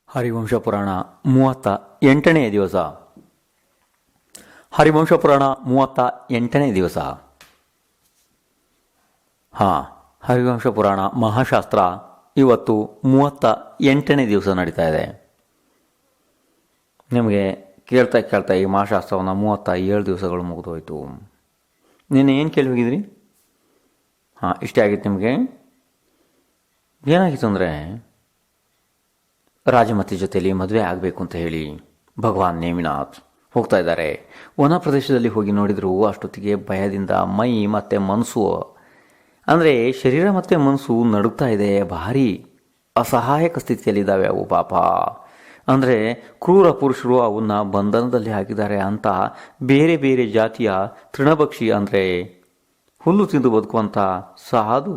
ಹರಿವಂಶ ಪುರಾಣ 38ನೇ ದಿವಸ. ಹರಿವಂಶ ಪುರಾಣ 38ನೇ ದಿವಸ. ಹರಿವಂಶ ಪುರಾಣ ಮಹಾಶಾಸ್ತ್ರ ಇವತ್ತು 38ನೇ ದಿವಸ ನಡೀತಾ ಇದೆ. ನಿಮಗೆ ಕೇಳ್ತಾ ಈ ಮಹಾಶಾಸ್ತ್ರವನ್ನು 37 ದಿವಸಗಳು ಮುಗಿದೋಯ್ತು. ನೀನು ಏನು ಕೇಳಿ ಹೋಗಿದ್ರಿ? ಇಷ್ಟೇ ಆಗಿತ್ತು ನಿಮಗೆ. ಏನಾಗಿತ್ತು ಅಂದರೆ, ರಾಜಮತಿ ಜೊತೆಯಲ್ಲಿ ಮದುವೆ ಆಗಬೇಕು ಅಂತ ಹೇಳಿ ಭಗವಾನ್ ನೇಮಿನಾಥ್ ಹೋಗ್ತಾ ಇದ್ದಾರೆ. ವನ ಪ್ರದೇಶದಲ್ಲಿ ಹೋಗಿ ನೋಡಿದ್ರು ಅಷ್ಟೊತ್ತಿಗೆ ಭಯದಿಂದ ಮೈ ಮತ್ತು ಮನಸ್ಸು, ಅಂದರೆ ಶರೀರ ಮತ್ತು ಮನಸ್ಸು ನಡುಗ್ತಾ ಇದೆ. ಭಾರಿ ಅಸಹಾಯಕ ಸ್ಥಿತಿಯಲ್ಲಿದ್ದಾವೆ ಅವು. ಪಾಪ ಅಂದರೆ ಕ್ರೂರ ಪುರುಷರು ಅವನ್ನ ಬಂಧನದಲ್ಲಿ ಹಾಕಿದ್ದಾರೆ ಅಂತ. ಬೇರೆ ಬೇರೆ ಜಾತಿಯ ತೃಣಭಕ್ಷಿ, ಅಂದರೆ ಹುಲ್ಲು ತಿಂದು ಬದುಕುವಂಥ ಸಾಧು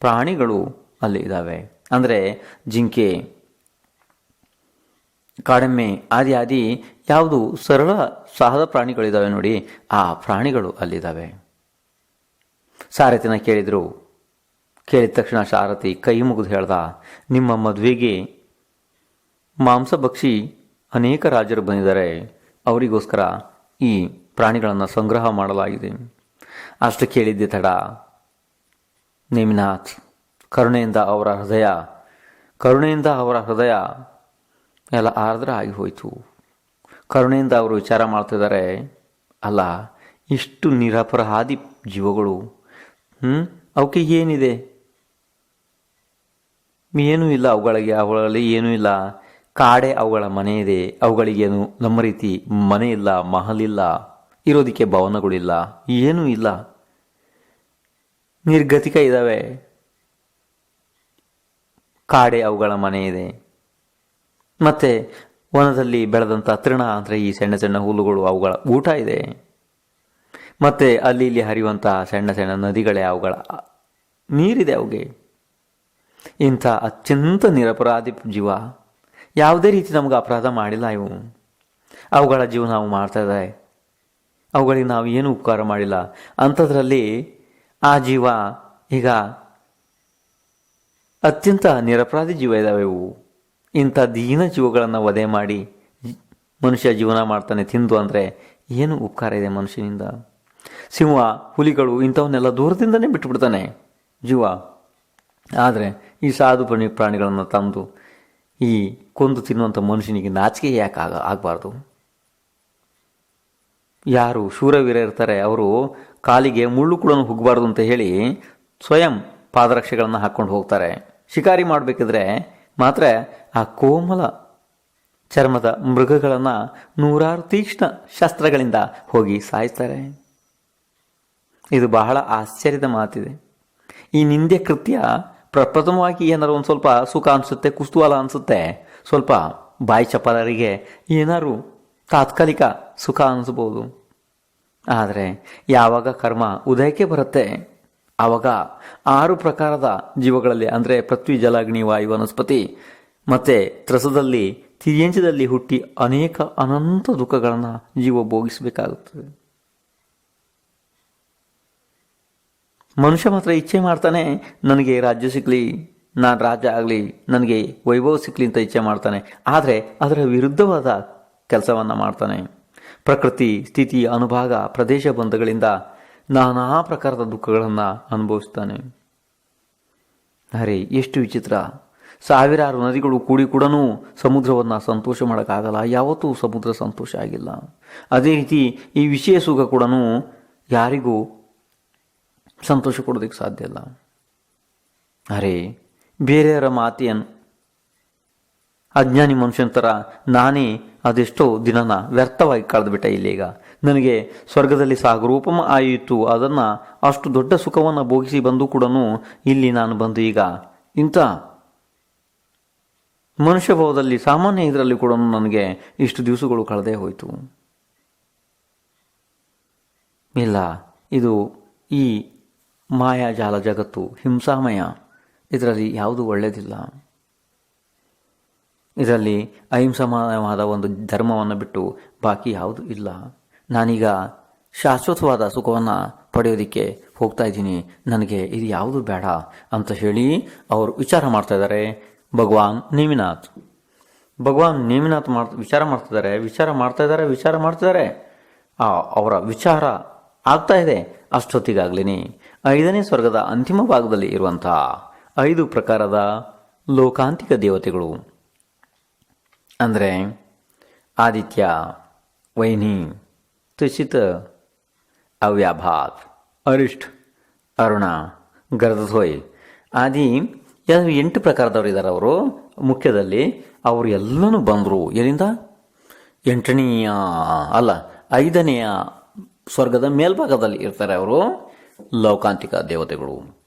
ಪ್ರಾಣಿಗಳು ಅಲ್ಲಿ ಇದ್ದಾವೆ. ಅಂದರೆ ಜಿಂಕೆ, ಕಾಡೆಮ್ಮೆ ಆದಿ ಯಾವುದು ಸರಳ ಸಹಜ ಪ್ರಾಣಿಗಳಿದ್ದಾವೆ ನೋಡಿ, ಆ ಪ್ರಾಣಿಗಳು ಅಲ್ಲಿದ್ದಾವೆ. ಸಾರಥಿನ ಕೇಳಿದರು. ಕೇಳಿದ ತಕ್ಷಣ ಸಾರಥಿ ಕೈ ಮುಗಿದು ಹೇಳ್ದ, ನಿಮ್ಮ ಮದುವೆಗೆ ಮಾಂಸಭಕ್ಷಿ ಅನೇಕ ರಾಜರು ಬಂದಿದ್ದಾರೆ, ಅವರಿಗೋಸ್ಕರ ಈ ಪ್ರಾಣಿಗಳನ್ನು ಸಂಗ್ರಹ ಮಾಡಲಾಗಿದೆ. ಅಷ್ಟು ಕೇಳಿದ್ದೆ ತಡ. ನೇಮಿನಾಥ್ ಕರುಣೆಯಿಂದ ಅವರ ಹೃದಯ ಎಲ್ಲ ಆರ್ದ್ರ ಆಗಿ ಹೋಯಿತು. ಕರುಣೆಯಿಂದ ಅವರು ವಿಚಾರ ಮಾಡ್ತಿದ್ದಾರೆ, ಅಲ್ಲ ಇಷ್ಟು ನಿರಪರಾಧಿ ಜೀವಗಳು, ಅವಕ್ಕೆ ಏನಿದೆ? ಏನೂ ಇಲ್ಲ ಅವುಗಳಲ್ಲಿ ಏನೂ ಇಲ್ಲ. ಕಾಡೆ ಅವುಗಳ ಮನೆ ಇದೆ. ಅವುಗಳಿಗೇನು ನಮ್ಮ ರೀತಿ ಮನೆ ಇಲ್ಲ, ಮಹಲಿಲ್ಲ, ಇರೋದಕ್ಕೆ ಭವನಗಳಿಲ್ಲ, ಏನೂ ಇಲ್ಲ. ನಿರ್ಗತಿಕ ಇದ್ದಾವೆ. ಕಾಡೆ ಅವುಗಳ ಮನೆ ಇದೆ. ಮತ್ತು ವನದಲ್ಲಿ ಬೆಳೆದಂಥ ತೃಣ, ಅಂದರೆ ಈ ಸಣ್ಣ ಸಣ್ಣ ಹುಲ್ಲುಗಳು, ಅವುಗಳ ಊಟ ಇದೆ. ಮತ್ತು ಅಲ್ಲಿ ಇಲ್ಲಿ ಹರಿಯುವಂಥ ಸಣ್ಣ ಸಣ್ಣ ನದಿಗಳೇ ಅವುಗಳ ನೀರಿದೆ ಅವುಗೆ. ಇಂಥ ಅತ್ಯಂತ ನಿರಪರಾಧಿ ಜೀವ, ಯಾವುದೇ ರೀತಿ ನಮಗೆ ಅಪರಾಧ ಮಾಡಿಲ್ಲ ಇವು. ಅವುಗಳ ಜೀವ ನಾವು ಮಾಡ್ತಾ ಇದ್ದಾರೆ, ಅವುಗಳಿಗೆ ನಾವು ಏನು ಉಪಕಾರ ಮಾಡಿಲ್ಲ. ಅಂಥದ್ರಲ್ಲಿ ಆ ಜೀವ ಈಗ ಅತ್ಯಂತ ನಿರಪರಾಧಿ ಜೀವ ಇದ್ದಾವೆ ಇವು. ಇಂಥ ದೀನ ಜೀವಗಳನ್ನು ವಧೆ ಮಾಡಿ ಮನುಷ್ಯ ಜೀವನ ಮಾಡ್ತಾನೆ ತಿಂದು, ಅಂದರೆ ಏನು ಉಪಕಾರ ಇದೆ ಮನುಷ್ಯನಿಂದ? ಸಿಂಹ, ಹುಲಿಗಳು ಇಂಥವನ್ನೆಲ್ಲ ದೂರದಿಂದನೇ ಬಿಟ್ಟುಬಿಡ್ತಾನೆ ಜೀವ. ಆದರೆ ಈ ಸಾಧು ಪ್ರಾಣಿಗಳನ್ನು ತಂದು ಈ ಕೊಂದು ತಿನ್ನುವಂಥ ಮನುಷ್ಯನಿಗೆ ನಾಚಿಕೆ ಯಾಕೆ ಆಗಬಾರ್ದು? ಯಾರು ಶೂರವೀರ ಇರ್ತಾರೆ ಅವರು ಕಾಲಿಗೆ ಮುಳ್ಳು ಕೂಡ ಹುಗ್ಗಬಾರ್ದು ಅಂತ ಹೇಳಿ ಸ್ವಯಂ ಪಾದರಕ್ಷೆಗಳನ್ನು ಹಾಕ್ಕೊಂಡು ಹೋಗ್ತಾರೆ. ಶಿಕಾರಿ ಮಾಡಬೇಕಿದ್ರೆ ಮಾತ್ರ ಆ ಕೋಮಲ ಚರ್ಮದ ಮೃಗಗಳನ್ನು 100 ತೀಕ್ಷ್ಣ ಶಸ್ತ್ರಗಳಿಂದ ಹೋಗಿ ಸಾಯಿಸ್ತಾರೆ. ಇದು ಬಹಳ ಆಶ್ಚರ್ಯದ ಮಾತಿದೆ. ಈ ನಿಂದೆ ಕೃತ್ಯ ಪ್ರಪ್ರಥಮವಾಗಿ ಏನಾರು ಒಂದು ಸ್ವಲ್ಪ ಸುಖ ಅನಿಸುತ್ತೆ, ಕುತೂಹಲ ಅನಿಸುತ್ತೆ, ಸ್ವಲ್ಪ ಬಾಯಿ ಚಪಲರಿಗೆ ಏನಾರು ತಾತ್ಕಾಲಿಕ ಸುಖ ಅನಿಸ್ಬೋದು. ಆದರೆ ಯಾವಾಗ ಕರ್ಮ ಉದಯಕ್ಕೆ ಬರುತ್ತೆ, ಆವಾಗ 6 ಪ್ರಕಾರದ ಜೀವಗಳಲ್ಲಿ, ಅಂದರೆ ಪೃಥ್ವಿ, ಜಲ, ಅಗ್ನಿ, ವಾಯು, ವನಸ್ಪತಿ ಮತ್ತು ತ್ರಸದಲ್ಲಿ, ತಿರ್ಯಂಚದಲ್ಲಿ ಹುಟ್ಟಿ ಅನೇಕ ಅನಂತ ದುಃಖಗಳನ್ನು ಜೀವ ಭೋಗಿಸಬೇಕಾಗುತ್ತದೆ. ಮನುಷ್ಯ ಮಾತ್ರ ಇಚ್ಛೆ ಮಾಡ್ತಾನೆ, ನನಗೆ ರಾಜ್ಯ ಸಿಕ್ಕಲಿ, ನಾನು ರಾಜ ಆಗಲಿ, ನನಗೆ ವೈಭವ ಸಿಕ್ಕಲಿ ಅಂತ ಇಚ್ಛೆ ಮಾಡ್ತಾನೆ. ಆದರೆ ಅದರ ವಿರುದ್ಧವಾದ ಕೆಲಸವನ್ನು ಮಾಡ್ತಾನೆ. ಪ್ರಕೃತಿ, ಸ್ಥಿತಿ, ಅನುಭಾಗ, ಪ್ರದೇಶ ಬಂಧಗಳಿಂದ ನಾನಾ ಪ್ರಕಾರದ ದುಃಖಗಳನ್ನು ಅನುಭವಿಸ್ತಾನೆ. ಅರೆ ಎಷ್ಟು ವಿಚಿತ್ರ! ಸಾವಿರಾರು ನದಿಗಳು ಕೂಡಿ ಕೂಡ ಸಮುದ್ರವನ್ನು ಸಂತೋಷ ಮಾಡೋಕ್ಕಾಗಲ್ಲ. ಯಾವತ್ತೂ ಸಮುದ್ರ ಸಂತೋಷ ಆಗಿಲ್ಲ. ಅದೇ ರೀತಿ ಈ ವಿಷಯ ಸುಖ ಕೂಡ ಯಾರಿಗೂ ಸಂತೋಷ ಕೊಡೋದಕ್ಕೆ ಸಾಧ್ಯ ಇಲ್ಲ. ಅರೆ ಬೇರೆಯವರ ಮಾತೇನು? ಅಜ್ಞಾನಿ ಮನುಷ್ಯನ ಥರ ನಾನೇ ಅದೆಷ್ಟೋ ದಿನನ ವ್ಯರ್ಥವಾಗಿ ಕಳೆದುಬಿಟ್ಟೆ. ಇಲ್ಲೀಗ ನನಗೆ ಸ್ವರ್ಗದಲ್ಲಿ ಸಾಗರೂಪಮ ಆಯಿತು, ಅದನ್ನು ಅಷ್ಟು ದೊಡ್ಡ ಸುಖವನ್ನು ಭೋಗಿಸಿ ಬಂದು ಕೂಡ ಇಲ್ಲಿ ನಾನು ಬಂದು ಈಗ ಇಂಥ ಮನುಷ್ಯ ಭಾವದಲ್ಲಿ, ಸಾಮಾನ್ಯ ಇದರಲ್ಲಿ ಕೂಡ ನನಗೆ ಇಷ್ಟು ದಿವಸಗಳು ಕಳೆದೇ ಹೋಯಿತು. ಇಲ್ಲ, ಇದು ಈ ಮಾಯಾಜಾಲ ಜಗತ್ತು ಹಿಂಸಾಮಯ. ಇದರಲ್ಲಿ ಯಾವುದೂ ಒಳ್ಳೆಯದಿಲ್ಲ. ಇದರಲ್ಲಿ ಅಹಿಂಸಮಯವಾದ ಒಂದು ಧರ್ಮವನ್ನು ಬಿಟ್ಟು ಬಾಕಿ ಯಾವುದೂ ಇಲ್ಲ. ನಾನೀಗ ಶಾಶ್ವತವಾದ ಸುಖವನ್ನು ಪಡೆಯೋದಕ್ಕೆ ಹೋಗ್ತಾ ಇದ್ದೀನಿ, ನನಗೆ ಇದು ಯಾವುದು ಬೇಡ ಅಂತ ಹೇಳಿ ಅವರು ವಿಚಾರ ಮಾಡ್ತಾ ಇದ್ದಾರೆ ಭಗವಾನ್ ನೇಮಿನಾಥ್. ಭಗವಾನ್ ನೇಮಿನಾಥ್ ವಿಚಾರ ಮಾಡ್ತಿದ್ದಾರೆ. ಅವರ ವಿಚಾರ ಆಗ್ತಾ ಇದೆ. ಅಷ್ಟೊತ್ತಿಗಾಗ್ಲೇ 5ನೇ ಸ್ವರ್ಗದ ಅಂತಿಮ ಭಾಗದಲ್ಲಿ ಇರುವಂಥ 5 ಪ್ರಕಾರದ ಲೋಕಾಂತಿಕ ದೇವತೆಗಳು ಅಂದರೆ ಆದಿತ್ಯ, ವೈನಿ, ತುಷಿತ, ಅವ್ಯಾಭಾತ್, ಅರಿಷ್ಟ್, ಅರುಣ, ಗರ್ಧಧ್ವಯ್ ಆದಿ 8 ಪ್ರಕಾರದವರು ಇದ್ದಾರೆ. ಅವರು ಮುಖ್ಯದಲ್ಲಿ ಅವರು ಎಲ್ಲನೂ ಬಂದರು. ಎಲ್ಲಿಂದ? 5ನೆಯ ಸ್ವರ್ಗದ ಮೇಲ್ಭಾಗದಲ್ಲಿ ಇರ್ತಾರೆ ಅವರು ಲೋಕಾಂತಿಕ ದೇವತೆಗಳು.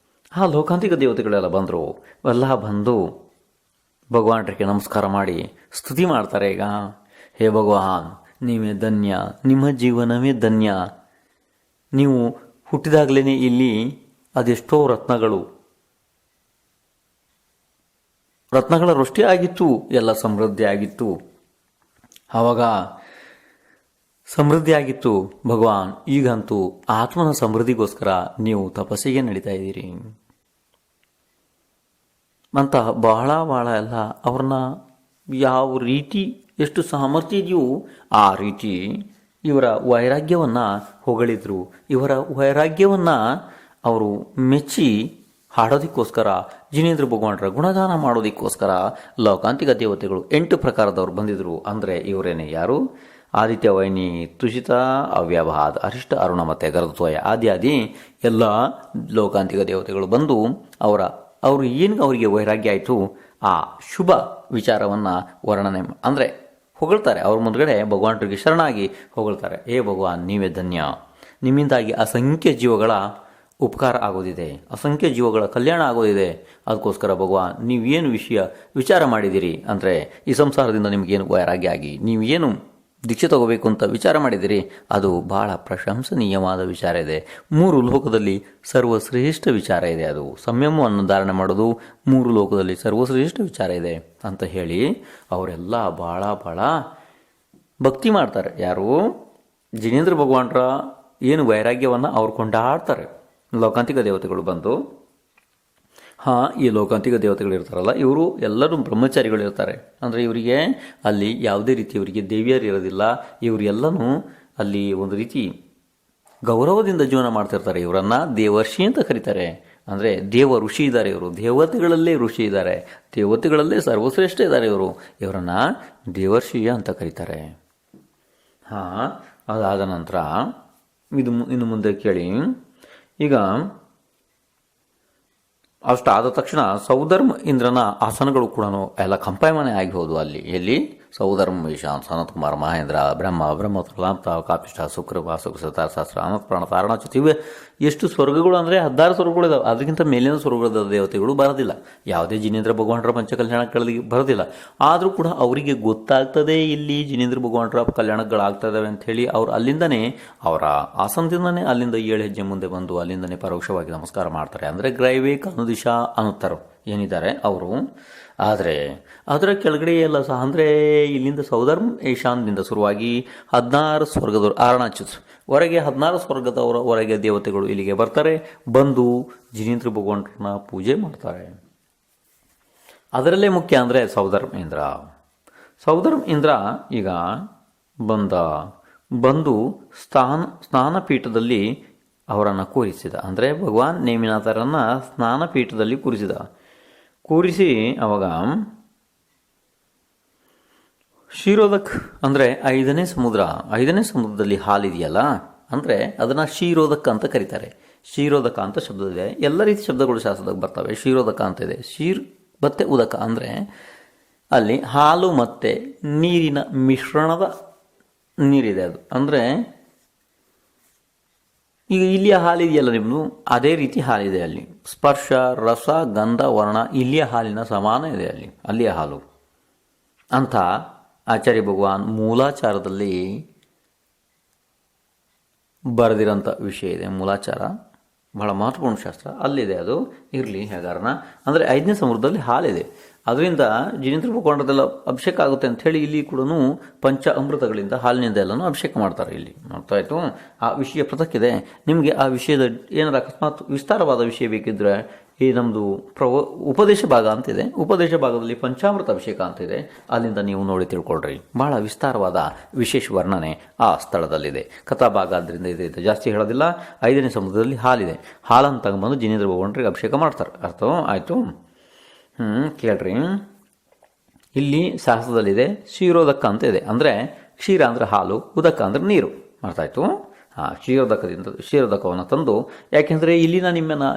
ಆ ಲೋಕಾಂತಿಕ ದೇವತೆಗಳೆಲ್ಲ ಬಂದರು. ಎಲ್ಲ ಬಂದು ಭಗವಾನರಿಗೆ ನಮಸ್ಕಾರ ಮಾಡಿ ಸ್ತುತಿ ಮಾಡ್ತಾರೆ. ಈಗ ಹೇ ಭಗವಾನ್, ನೀವೇ ಧನ್ಯ, ನಿಮ್ಮ ಜೀವನವೇ ಧನ್ಯ. ನೀವು ಹುಟ್ಟಿದಾಗಲೇ ಇಲ್ಲಿ ಅದೆಷ್ಟೋ ರತ್ನಗಳ ವೃಷ್ಟಿ ಆಗಿತ್ತು, ಎಲ್ಲ ಸಮೃದ್ಧಿ ಆಗಿತ್ತು. ಆವಾಗ ಸಮೃದ್ಧಿ ಆಗಿತ್ತು ಭಗವಾನ್. ಈಗಂತೂ ಆತ್ಮನ ಸಮೃದ್ಧಿಗೋಸ್ಕರ ನೀವು ತಪಸ್ಸಿಗೆ ನಡೀತಾ ಇದ್ದೀರಿ ಅಂತ ಬಹಳ ಎಲ್ಲ ಅವ್ರನ್ನ ಯಾವ ರೀತಿ ಎಷ್ಟು ಸಾಮರ್ಥ್ಯ ಇದೆಯೋ ಆ ರೀತಿ ಇವರ ವೈರಾಗ್ಯವನ್ನು ಹೊಗಳಿದ್ರು. ಇವರ ವೈರಾಗ್ಯವನ್ನು ಅವರು ಮೆಚ್ಚಿ ಹಾಡೋದಕ್ಕೋಸ್ಕರ, ಜಿನೇಂದ್ರ ಭಗವಾನರ ಗುಣಗಾನ ಮಾಡೋದಕ್ಕೋಸ್ಕರ ಲೋಕಾಂತಿಕ ದೇವತೆಗಳು 8 ಪ್ರಕಾರದವರು ಬಂದಿದ್ರು. ಅಂದರೆ ಇವರೇನೆ ಯಾರು? ಆದಿತ್ಯ, ವೈನಿ, ತುಷಿತ, ಅವ್ಯಾಭಾದ್, ಅರಿಷ್ಟ, ಅರುಣ ಮತ್ತು ಗರ್ಧಧ್ವಯ ಆದಿ ಎಲ್ಲ ಲೋಕಾಂತಿಕ ದೇವತೆಗಳು ಬಂದು ಅವರಿಗೆ ವೈರಾಗ್ಯ ಆಯಿತು ಆ ಶುಭ ವಿಚಾರವನ್ನು ವರ್ಣನೆ ಅಂದರೆ ಹೊಗಳ್ತಾರೆ. ಅವ್ರ ಮುಂದ್ಗಡೆ ಭಗವಾನರಿಗೆ ಶರಣಾಗಿ ಹೊಗಳ್ತಾರೆ. ಹೇ ಭಗವಾನ್, ನೀವೇ ಧನ್ಯ, ನಿಮ್ಮಿಂದಾಗಿ ಅಸಂಖ್ಯ ಜೀವಗಳ ಉಪಕಾರ ಆಗೋದಿದೆ, ಅಸಂಖ್ಯ ಜೀವಗಳ ಕಲ್ಯಾಣ ಆಗೋದಿದೆ. ಅದಕ್ಕೋಸ್ಕರ ಭಗವಾನ್ ನೀವೇನು ವಿಚಾರ ಮಾಡಿದ್ದೀರಿ ಅಂದರೆ ಈ ಸಂಸಾರದಿಂದ ನಿಮಗೇನು ವೈರಾಗ್ಯ ಆಗಿ ನೀವೇನು ದೀಕ್ಷೆ ತಗೋಬೇಕು ಅಂತ ವಿಚಾರ ಮಾಡಿದ್ದೀರಿ, ಅದು ಬಹಳ ಪ್ರಶಂಸನೀಯವಾದ ವಿಚಾರ ಇದೆ. 3 ಲೋಕದಲ್ಲಿ ಸರ್ವಶ್ರೇಷ್ಠ ವಿಚಾರ ಇದೆ. ಅದು ಸಂಯಮವನ್ನು ಧಾರಣೆ ಮಾಡೋದು 3 ಲೋಕದಲ್ಲಿ ಸರ್ವಶ್ರೇಷ್ಠ ವಿಚಾರ ಇದೆ ಅಂತ ಹೇಳಿ ಅವರೆಲ್ಲ ಬಹಳ ಭಕ್ತಿ ಮಾಡ್ತಾರೆ. ಯಾರು? ಜಿನೇಂದ್ರ ಭಗವಾನರ ಏನು ವೈರಾಗ್ಯವನ್ನು ಅವ್ರು ಕೊಂಡಾಡ್ತಾರೆ. ಲೋಕಾಂತಿಕ ದೇವತೆಗಳು ಬಂದು ಈ ಲೋಕಾಂತಿಕ ದೇವತೆಗಳು ಇರ್ತಾರಲ್ಲ, ಇವರು ಎಲ್ಲರೂ ಬ್ರಹ್ಮಚಾರಿಗಳು ಇರ್ತಾರೆ. ಅಂದರೆ ಇವರಿಗೆ ಅಲ್ಲಿ ಯಾವುದೇ ರೀತಿ ಇವರಿಗೆ ದೇವಿಯರು ಇರೋದಿಲ್ಲ. ಇವರು ಎಲ್ಲನೂ ಅಲ್ಲಿ ಒಂದು ರೀತಿ ಗೌರವದಿಂದ ಜೀವನ ಮಾಡ್ತಿರ್ತಾರೆ. ಇವರನ್ನು ದೇವರ್ಷಿ ಅಂತ ಕರೀತಾರೆ. ಅಂದರೆ ದೇವ ಋಷಿ ಇದ್ದಾರೆ ಇವರು, ದೇವತೆಗಳಲ್ಲೇ ಋಷಿ ಇದ್ದಾರೆ, ದೇವತೆಗಳಲ್ಲೇ ಸರ್ವಶ್ರೇಷ್ಠ ಇದ್ದಾರೆ ಇವರು. ಇವರನ್ನು ದೇವರ್ಷಿ ಅಂತ ಕರೀತಾರೆ. ಅದಾದ ನಂತರ ಇನ್ನು ಮುಂದೆ ಕೇಳಿ. ಈಗ ಅಷ್ಟಾದ ತಕ್ಷಣ ಸೌಧರ್ಮ ಇಂದ್ರನ ಆಸನಗಳು ಕೂಡ ಎಲ್ಲ ಕಂಪಾಯಮಾನೆ ಆಗಿ ಹೋದವು. ಎಲ್ಲಿ ಸೌಧರ್ಮ, ಈಶಾನ್, ಸನತ್ ಕುಮಾರ್, ಮಹೇಂದ್ರ, ಬ್ರಹ್ಮ ಲಾಂತ, ಕಾಪಿಷ್ಠ, ಶುಕ್ರ, ವಾಸುಕ, ಸತಾರಶಾಸ್ತ್ರ, ಅನಂತಪ್ರಾಣ, ತಾರಣಾಚ್ಯುತ ಇವೆ ಎಷ್ಟು ಸ್ವರ್ಗಗಳು ಅಂದರೆ 16 ಸ್ವರ್ಗಗಳು ಇದಾವೆ. ಅದಕ್ಕಿಂತ ಮೇಲಿನ ಸ್ವರ್ಗದ ದೇವತೆಗಳು ಬರೋದಿಲ್ಲ. ಯಾವುದೇ ಜಿನೇಂದ್ರ ಭಗವಾನರ ಪಂಚಕಲ್ಯಾಣಗಳಿಗೆ ಬರೋದಿಲ್ಲ. ಆದರೂ ಕೂಡ ಅವರಿಗೆ ಗೊತ್ತಾಗ್ತದೆ ಇಲ್ಲಿ ಜಿನೇಂದ್ರ ಭಗವಾನರ ಕಲ್ಯಾಣಗಳಾಗ್ತದವೆ ಅಂಥೇಳಿ ಅವ್ರು ಅಲ್ಲಿಂದನೇ ಅವರ ಆಸನದಿಂದನೇ ಅಲ್ಲಿಂದ 7 ಹೆಜ್ಜೆ ಮುಂದೆ ಬಂದು ಅಲ್ಲಿಂದನೇ ಪರೋಕ್ಷವಾಗಿ ನಮಸ್ಕಾರ ಮಾಡ್ತಾರೆ. ಅಂದರೆ ಗ್ರೈವೇಕ್ ಅನುದಿಶಾ ಅನ್ನುತ್ತಾರೆ ಏನಿದ್ದಾರೆ ಅವರು. ಆದರೆ ಅದರ ಕೆಳಗಡೆ ಎಲ್ಲ ಸಹ ಅಂದರೆ ಇಲ್ಲಿಂದ ಸೌಧರ್ಮ ಈಶಾನ್ಯದಿಂದ ಶುರುವಾಗಿ 16 ಸ್ವರ್ಗದವರು ಆರಣಾಚ್ಯುತ್ ಹೊರಗೆ 16 ಸ್ವರ್ಗದವರ ಹೊರಗೆ ದೇವತೆಗಳು ಇಲ್ಲಿಗೆ ಬರ್ತಾರೆ. ಬಂದು ಜಿನೇಂದ್ರ ಭಗವಂತನ ಪೂಜೆ ಮಾಡ್ತಾರೆ. ಅದರಲ್ಲೇ ಮುಖ್ಯ ಅಂದರೆ ಸೌಧರ್ಮ ಇಂದ್ರ ಈಗ ಬಂದು ಸ್ನಾನಪೀಠದಲ್ಲಿ ಅವರನ್ನು ಕೂರಿಸಿದ. ಅಂದರೆ ಭಗವಾನ್ ನೇಮಿನಾಥರನ್ನು ಸ್ನಾನಪೀಠದಲ್ಲಿ ಕೂರಿಸಿ ಅವಾಗ ಕ್ಷೀರೋದಕ್ ಅಂದರೆ 5ನೇ ಸಮುದ್ರದಲ್ಲಿ ಹಾಲಿದೆಯಲ್ಲ, ಅಂದರೆ ಅದನ್ನು ಕ್ಷೀರೋದಕ ಅಂತ ಕರೀತಾರೆ. ಕ್ಷೀರೋದಕ ಅಂತ ಶಬ್ದವಿದೆ. ಎಲ್ಲ ರೀತಿ ಶಬ್ದಗಳು ಶಾಸ್ತ್ರದಾಗ ಬರ್ತವೆ. ಕ್ಷೀರೋದಕ ಅಂತ ಇದೆ. ಕ್ಷೀರ್ ಮತ್ತು ಉದಕ ಅಂದರೆ ಅಲ್ಲಿ ಹಾಲು ಮತ್ತು ನೀರಿನ ಮಿಶ್ರಣದ ನೀರಿದೆ. ಅದು ಅಂದರೆ ಈಗ ಇಲ್ಲಿಯ ಹಾಲಿದೆಯಲ್ಲ ನಿಮ್ಮದು, ಅದೇ ರೀತಿ ಹಾಲಿದೆ ಅಲ್ಲಿ. ಸ್ಪರ್ಶ, ರಸ, ಗಂಧ, ವರ್ಣ ಇಲ್ಲಿಯ ಹಾಲಿನ ಸಮಾನ ಇದೆ ಅಲ್ಲಿಯ ಹಾಲು ಅಂತ ಆಚಾರ್ಯ ಭಗವಾನ್ ಮೂಲಾಚಾರದಲ್ಲಿ ಬರೆದಿರೋಂಥ ವಿಷಯ ಇದೆ. ಮೂಲಾಚಾರ ಬಹಳ ಮಹತ್ವಪೂರ್ಣ ಶಾಸ್ತ್ರ, ಅಲ್ಲಿದೆ. ಅದು ಇರಲಿ ಹೇಗಾರನ. ಅಂದರೆ 5ನೇ ಸಮುದ್ರದಲ್ಲಿ ಹಾಲಿದೆ. ಅದರಿಂದ ಜಿನೇಂದ್ರ ಭಗವಾನರದೆಲ್ಲ ಅಭಿಷೇಕ ಆಗುತ್ತೆ ಅಂಥೇಳಿ ಇಲ್ಲಿ ಕೂಡ ಪಂಚ ಅಮೃತಗಳಿಂದ ಹಾಲಿನಿಂದ ಎಲ್ಲನೂ ಅಭಿಷೇಕ ಮಾಡ್ತಾರೆ. ಇಲ್ಲಿ ಮಾಡ್ತಾಯಿತು. ಆ ವಿಷಯ ಪೃಥಕ್ಕಿದೆ. ನಿಮಗೆ ಆ ವಿಷಯದ ಏನಾರ ಅಕಸ್ಮಾತ್ ವಿಸ್ತಾರವಾದ ವಿಷಯ ಬೇಕಿದ್ರೆ ಈ ನಮ್ಮದು ಉಪದೇಶ ಭಾಗ ಅಂತಿದೆ, ಉಪದೇಶ ಭಾಗದಲ್ಲಿ ಪಂಚಾಮೃತ ಅಭಿಷೇಕ ಅಂತಿದೆ, ಅಲ್ಲಿಂದ ನೀವು ನೋಡಿ ತಿಳ್ಕೊಳ್ರಿ. ಬಹಳ ವಿಸ್ತಾರವಾದ ವಿಶೇಷ ವರ್ಣನೆ ಆ ಸ್ಥಳದಲ್ಲಿದೆ. ಕಥಾಭಾಗ ಆದ್ದರಿಂದ ಇದೆ ಜಾಸ್ತಿ ಹೇಳೋದಿಲ್ಲ. 5ನೇ ಸಮುದ್ರದಲ್ಲಿ ಹಾಲಿದೆ, ಹಾಲನ್ನು ತಗೊಂಬಂದು ಜಿನೇಂದ್ರ ಭಗವಂತರಿಗೆ ಅಭಿಷೇಕ ಮಾಡ್ತಾರೆ. ಅರ್ಥ ಆಯಿತು? ಕೇಳ್ರಿ. ಇಲ್ಲಿ ಶಾಸ್ತ್ರದಲ್ಲಿದೆ ಕ್ಷೀರೋದಕ ಅಂತ ಇದೆ, ಅಂದರೆ ಕ್ಷೀರ ಅಂದರೆ ಹಾಲು, ಉದಕ ಅಂದರೆ ನೀರು. ಅರ್ಥ ಆಯಿತು? ಕ್ಷೀರೋದಕವನ್ನು ತಂದು, ಯಾಕೆಂದರೆ ಇಲ್ಲಿನ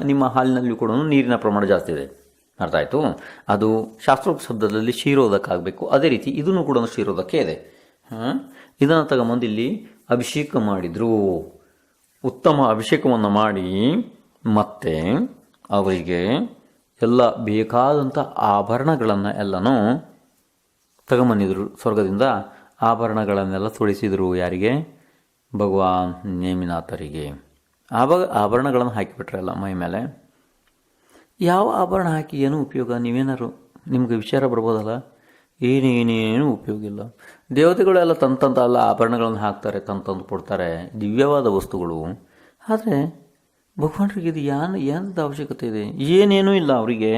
ನಿಮ್ಮ ಹಾಲಿನಲ್ಲಿ ಕೂಡ ನೀರಿನ ಪ್ರಮಾಣ ಜಾಸ್ತಿ ಇದೆ. ಅರ್ಥ ಆಯಿತು? ಅದು ಶಾಸ್ತ್ರೋಕ್ತ ಶಬ್ದದಲ್ಲಿ ಕ್ಷೀರೋದಕ ಆಗಬೇಕು. ಅದೇ ರೀತಿ ಇದನ್ನು ಕೂಡ ಕ್ಷೀರೋದಕ ಇದೆ. ಇದನ್ನು ತಗೊಂಬಂದು ಇಲ್ಲಿ ಅಭಿಷೇಕ ಮಾಡಿದರು. ಉತ್ತಮ ಅಭಿಷೇಕವನ್ನು ಮಾಡಿ ಮತ್ತೆ ಅವರಿಗೆ ಎಲ್ಲ ಬೇಕಾದಂಥ ಆಭರಣಗಳನ್ನು ಎಲ್ಲನೂ ತಗೊಂಬಂದಿದ್ರು ಸ್ವರ್ಗದಿಂದ. ಆಭರಣಗಳನ್ನೆಲ್ಲ ತೊಡಿಸಿದರು. ಯಾರಿಗೆ? ಭಗವಾನ್ ನೇಮಿನಾಥರಿಗೆ. ಆಭರಣಗಳನ್ನು ಹಾಕಿಬಿಟ್ರಲ್ಲ ಮೈ ಮೇಲೆ. ಯಾವ ಆಭರಣ ಹಾಕಿ ಏನು ಉಪಯೋಗ? ನೀವೇನಾರು ನಿಮ್ಗೆ ವಿಚಾರ ಬರ್ಬೋದಲ್ಲ. ಏನೇನು ಉಪಯೋಗ ಇಲ್ಲ. ದೇವತೆಗಳೆಲ್ಲ ತಂತಂತ ಆಭರಣಗಳನ್ನು ಹಾಕ್ತಾರೆ, ತಂದು ಕೊಡ್ತಾರೆ, ದಿವ್ಯವಾದ ವಸ್ತುಗಳು. ಆದರೆ ಭಗವಾನ್ರಿಗೆ ಇದು ಏನದ ಅವಶ್ಯಕತೆ ಇದೆ? ಏನೇನೂ ಇಲ್ಲ ಅವರಿಗೆ.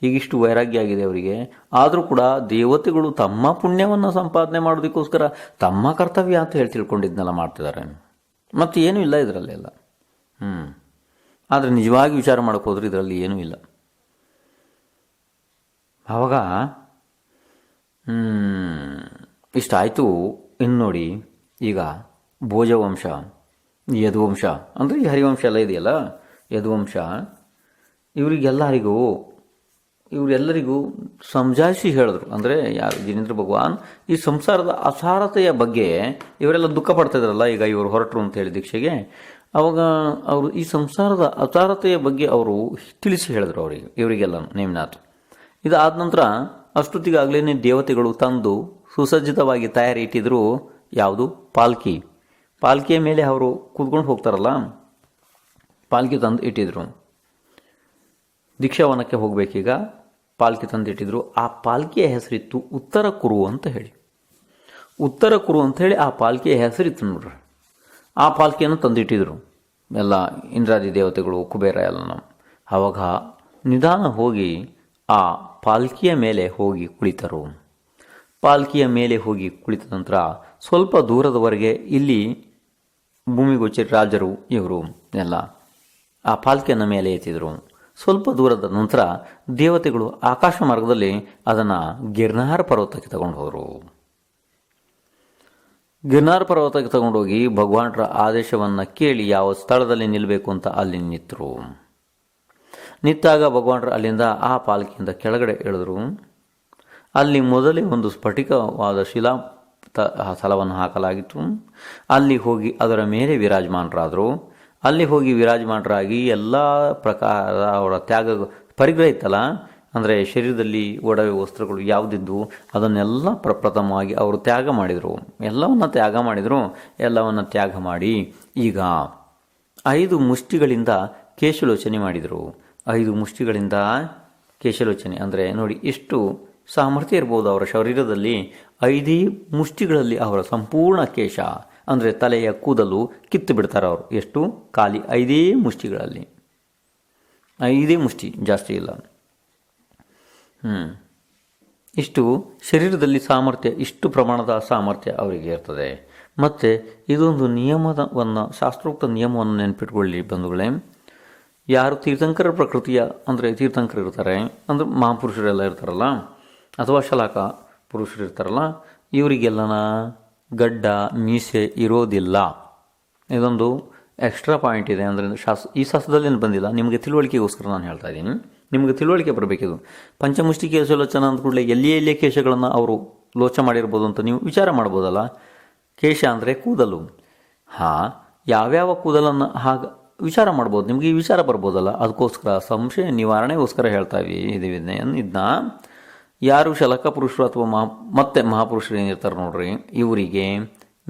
ಈಗಿಷ್ಟು ವೈರಾಗ್ಯ ಆಗಿದೆ ಅವರಿಗೆ. ಆದರೂ ಕೂಡ ದೇವತೆಗಳು ತಮ್ಮ ಪುಣ್ಯವನ್ನು ಸಂಪಾದನೆ ಮಾಡೋದಕ್ಕೋಸ್ಕರ ತಮ್ಮ ಕರ್ತವ್ಯ ಅಂತ ಹೇಳಿ ತಿಳ್ಕೊಂಡಿದ್ದನ್ನೆಲ್ಲ ಮಾಡ್ತಿದ್ದಾರೆ. ಮತ್ತು ಏನೂ ಇಲ್ಲ ಇದರಲ್ಲೆಲ್ಲ. ಆದರೆ ನಿಜವಾಗಿ ವಿಚಾರ ಮಾಡೋಕೆ ಹೋದ್ರೆ ಇದರಲ್ಲಿ ಏನೂ ಇಲ್ಲ. ಆವಾಗ ಇಷ್ಟಾಯಿತು. ಇನ್ನು ನೋಡಿ, ಈಗ ಭೋಜವಂಶ, ಯದುವಂಶ ಅಂದರೆ ಈ ಹರಿವಂಶ ಎಲ್ಲ ಇದೆಯಲ್ಲ, ಯದುವಂಶ, ಇವರೆಲ್ಲರಿಗೂ ಸಮಜಾಯಿಸಿ ಹೇಳಿದ್ರು. ಅಂದರೆ ಯಾರು? ಜಿನೇಂದ್ರ ಭಗವಾನ್ ಈ ಸಂಸಾರದ ಅಸಾರತೆಯ ಬಗ್ಗೆ ಇವರೆಲ್ಲ ದುಃಖ ಪಡ್ತಾ ಇದ್ರಲ್ಲ, ಈಗ ಇವರು ಹೊರಟರು ಅಂತ ಹೇಳಿ ದೀಕ್ಷೆಗೆ. ಅವಾಗ ಅವರು ಈ ಸಂಸಾರದ ಅಸಾರತೆಯ ಬಗ್ಗೆ ಅವರು ತಿಳಿಸಿ ಹೇಳಿದ್ರು ಇವರಿಗೆಲ್ಲ ನೇಮಿನಾಥ್. ಇದಾದ ನಂತರ ಅಷ್ಟೊತ್ತಿಗಾಗಲೇ ದೇವತೆಗಳು ತಂದು ಸುಸಜ್ಜಿತವಾಗಿ ತಯಾರಿ ಇಟ್ಟಿದ್ರು. ಯಾವುದು? ಪಾಲ್ಕಿಯ ಮೇಲೆ ಅವರು ಕೂತ್ಕೊಂಡು ಹೋಗ್ತಾರಲ್ಲ, ಪಾಲ್ಕಿ ತಂದು ಇಟ್ಟಿದ್ರು. ದೀಕ್ಷಾವನಕ್ಕೆ ಹೋಗಬೇಕೀಗ. ಪಾಲ್ಕಿ ತಂದು ಇಟ್ಟಿದ್ರು. ಆ ಪಾಲ್ಕಿಯ ಹೆಸರಿತ್ತು ಉತ್ತರ ಕುರು ಅಂತ ಹೇಳಿ. ಉತ್ತರ ಕುರು ಅಂತ ಹೇಳಿ ಆ ಪಾಲ್ಕಿಯ ಹೆಸರಿತ್ತು ನೋಡ್ರಿ. ಆ ಪಾಲ್ಕಿಯನ್ನು ತಂದಿಟ್ಟಿದ್ರು ಎಲ್ಲ ಇಂದ್ರಾದಿ ದೇವತೆಗಳು, ಕುಬೇರ ಎಲ್ಲ. ಆವಾಗ ನಿಧಾನ ಹೋಗಿ ಆ ಪಾಲ್ಕಿಯ ಮೇಲೆ ಹೋಗಿ ಕುಳಿತರು. ಪಾಲ್ಕಿಯ ಮೇಲೆ ಹೋಗಿ ಕುಳಿತ ನಂತರ ಸ್ವಲ್ಪ ದೂರದವರೆಗೆ ಇಲ್ಲಿ ಭೂಮಿಗೋಚರಿ ರಾಜರು ಇವರು ಎಲ್ಲ ಆ ಪಾಲ್ಕಿಯನ್ನು ಮೇಲೆ ಎತ್ತಿದರು. ಸ್ವಲ್ಪ ದೂರದ ನಂತರ ದೇವತೆಗಳು ಆಕಾಶ ಮಾರ್ಗದಲ್ಲಿ ಅದನ್ನು ಗಿರ್ನಾರ ಪರ್ವತಕ್ಕೆ ತಗೊಂಡು ಹೋದರು. ಗಿರ್ನಾರ ಪರ್ವತಕ್ಕೆ ತಗೊಂಡೋಗಿ ಭಗವಾನರ ಆದೇಶವನ್ನು ಕೇಳಿ ಯಾವ ಸ್ಥಳದಲ್ಲಿ ನಿಲ್ಲಬೇಕು ಅಂತ ಅಲ್ಲಿ ನಿಂತರು. ನಿಂತಾಗ ಭಗವಾನರು ಅಲ್ಲಿಂದ ಆ ಪಾಲ್ಕಿಯಿಂದ ಕೆಳಗಡೆ ಇಳಿದ್ರು. ಅಲ್ಲಿ ಮೊದಲೇ ಒಂದು ಸ್ಫಟಿಕವಾದ ಶಿಲಾ ಸ್ಥಳವನ್ನು ಹಾಕಲಾಗಿತ್ತು. ಅಲ್ಲಿ ಹೋಗಿ ಅದರ ಮೇಲೆ ವಿರಾಜಮಾನರಾದರು. ಅಲ್ಲಿ ಹೋಗಿ ವಿರಾಜಮಾನರಾಗಿ ಎಲ್ಲ ಪ್ರಕಾರ ಅವರ ತ್ಯಾಗ ಪರಿಗ್ರಹ ಇತ್ತಲ್ಲ, ಅಂದರೆ ಶರೀರದಲ್ಲಿ ಒಡವೆ ವಸ್ತ್ರಗಳು ಯಾವುದಿದ್ದು ಅದನ್ನೆಲ್ಲ ಪ್ರಪ್ರಥಮವಾಗಿ ಅವರು ತ್ಯಾಗ ಮಾಡಿದರು. ಎಲ್ಲವನ್ನು ತ್ಯಾಗ ಮಾಡಿ ಈಗ 5 ಮುಷ್ಟಿಗಳಿಂದ ಕೇಶಲೋಚನೆ ಮಾಡಿದರು. 5 ಮುಷ್ಟಿಗಳಿಂದ ಕೇಶಲೋಚನೆ ಅಂದರೆ ನೋಡಿ ಎಷ್ಟು ಸಾಮರ್ಥ್ಯ ಇರ್ಬೋದು ಅವರ ಶರೀರದಲ್ಲಿ. 5 ಮುಷ್ಟಿಗಳಲ್ಲಿ ಅವರ ಸಂಪೂರ್ಣ ಕೇಶ ಅಂದರೆ ತಲೆಯ ಕೂದಲು ಕಿತ್ತು ಬಿಡ್ತಾರೆ ಅವರು. ಎಷ್ಟು? ಖಾಲಿ 5 ಮುಷ್ಟಿಗಳಲ್ಲಿ. 5 ಮುಷ್ಟಿ, ಜಾಸ್ತಿ ಇಲ್ಲ. ಇಷ್ಟು ಶರೀರದಲ್ಲಿ ಸಾಮರ್ಥ್ಯ, ಇಷ್ಟು ಪ್ರಮಾಣದ ಸಾಮರ್ಥ್ಯ ಅವರಿಗೆ ಇರ್ತದೆ. ಮತ್ತು ಇದೊಂದು ನಿಯಮವನ್ನು, ಶಾಸ್ತ್ರೋಕ್ತ ನಿಯಮವನ್ನು ನೆನಪಿಟ್ಕೊಳ್ಳಿ ಬಂಧುಗಳೇ. ಯಾರು ತೀರ್ಥಂಕರ ಪ್ರಕೃತಿಯ ಅಂದರೆ ತೀರ್ಥಂಕರು ಇರ್ತಾರೆ, ಅಂದರೆ ಮಹಾಪುರುಷರೆಲ್ಲ ಇರ್ತಾರಲ್ಲ, ಅಥವಾ ಶಲಾಕ ಪುರುಷರು ಇರ್ತಾರಲ್ಲ, ಇವರಿಗೆಲ್ಲನ ಗಡ್ಡ ಮೀಸೆ ಇರೋದಿಲ್ಲ. ಇದೊಂದು ಎಕ್ಸ್ಟ್ರಾ ಪಾಯಿಂಟ್ ಇದೆ. ಅಂದರೆ ಈ ಶಾಸ್ತ್ರದಲ್ಲಿ ಏನು ಬಂದಿಲ್ಲ, ನಿಮಗೆ ತಿಳುವಳಿಕೆಗೋಸ್ಕರ ನಾನು ಹೇಳ್ತಾ ಇದ್ದೀನಿ. ನಿಮಗೆ ತಿಳುವಳಿಕೆ ಬರಬೇಕಿದು. ಪಂಚಮುಷ್ಟಿ ಕೇಶಲೋಚನ ಅಂದ ಕೂಡಲೇ ಎಲ್ಲಿಯೇ ಕೇಶಗಳನ್ನು ಅವರು ಲೋಚ ಮಾಡಿರ್ಬೋದು ಅಂತ ನೀವು ವಿಚಾರ ಮಾಡ್ಬೋದಲ್ಲ. ಕೇಶ ಅಂದರೆ ಕೂದಲು. ಯಾವ್ಯಾವ ಕೂದಲನ್ನು ಹಾಗೆ ವಿಚಾರ ಮಾಡ್ಬೋದು, ನಿಮಗೆ ಈ ವಿಚಾರ ಬರ್ಬೋದಲ್ಲ. ಅದಕ್ಕೋಸ್ಕರ ಸಂಶಯ ನಿವಾರಣೆಗೋಸ್ಕರ ಹೇಳ್ತಾ ಇದ್ದೀವಿ ಇದನ್ನ. ಯಾರು ಶಲಕ ಪುರುಷರು ಅಥವಾ ಮತ್ತೆ ಮಹಾಪುರುಷರು ಏನಿರ್ತಾರೆ ನೋಡ್ರಿ, ಇವರಿಗೆ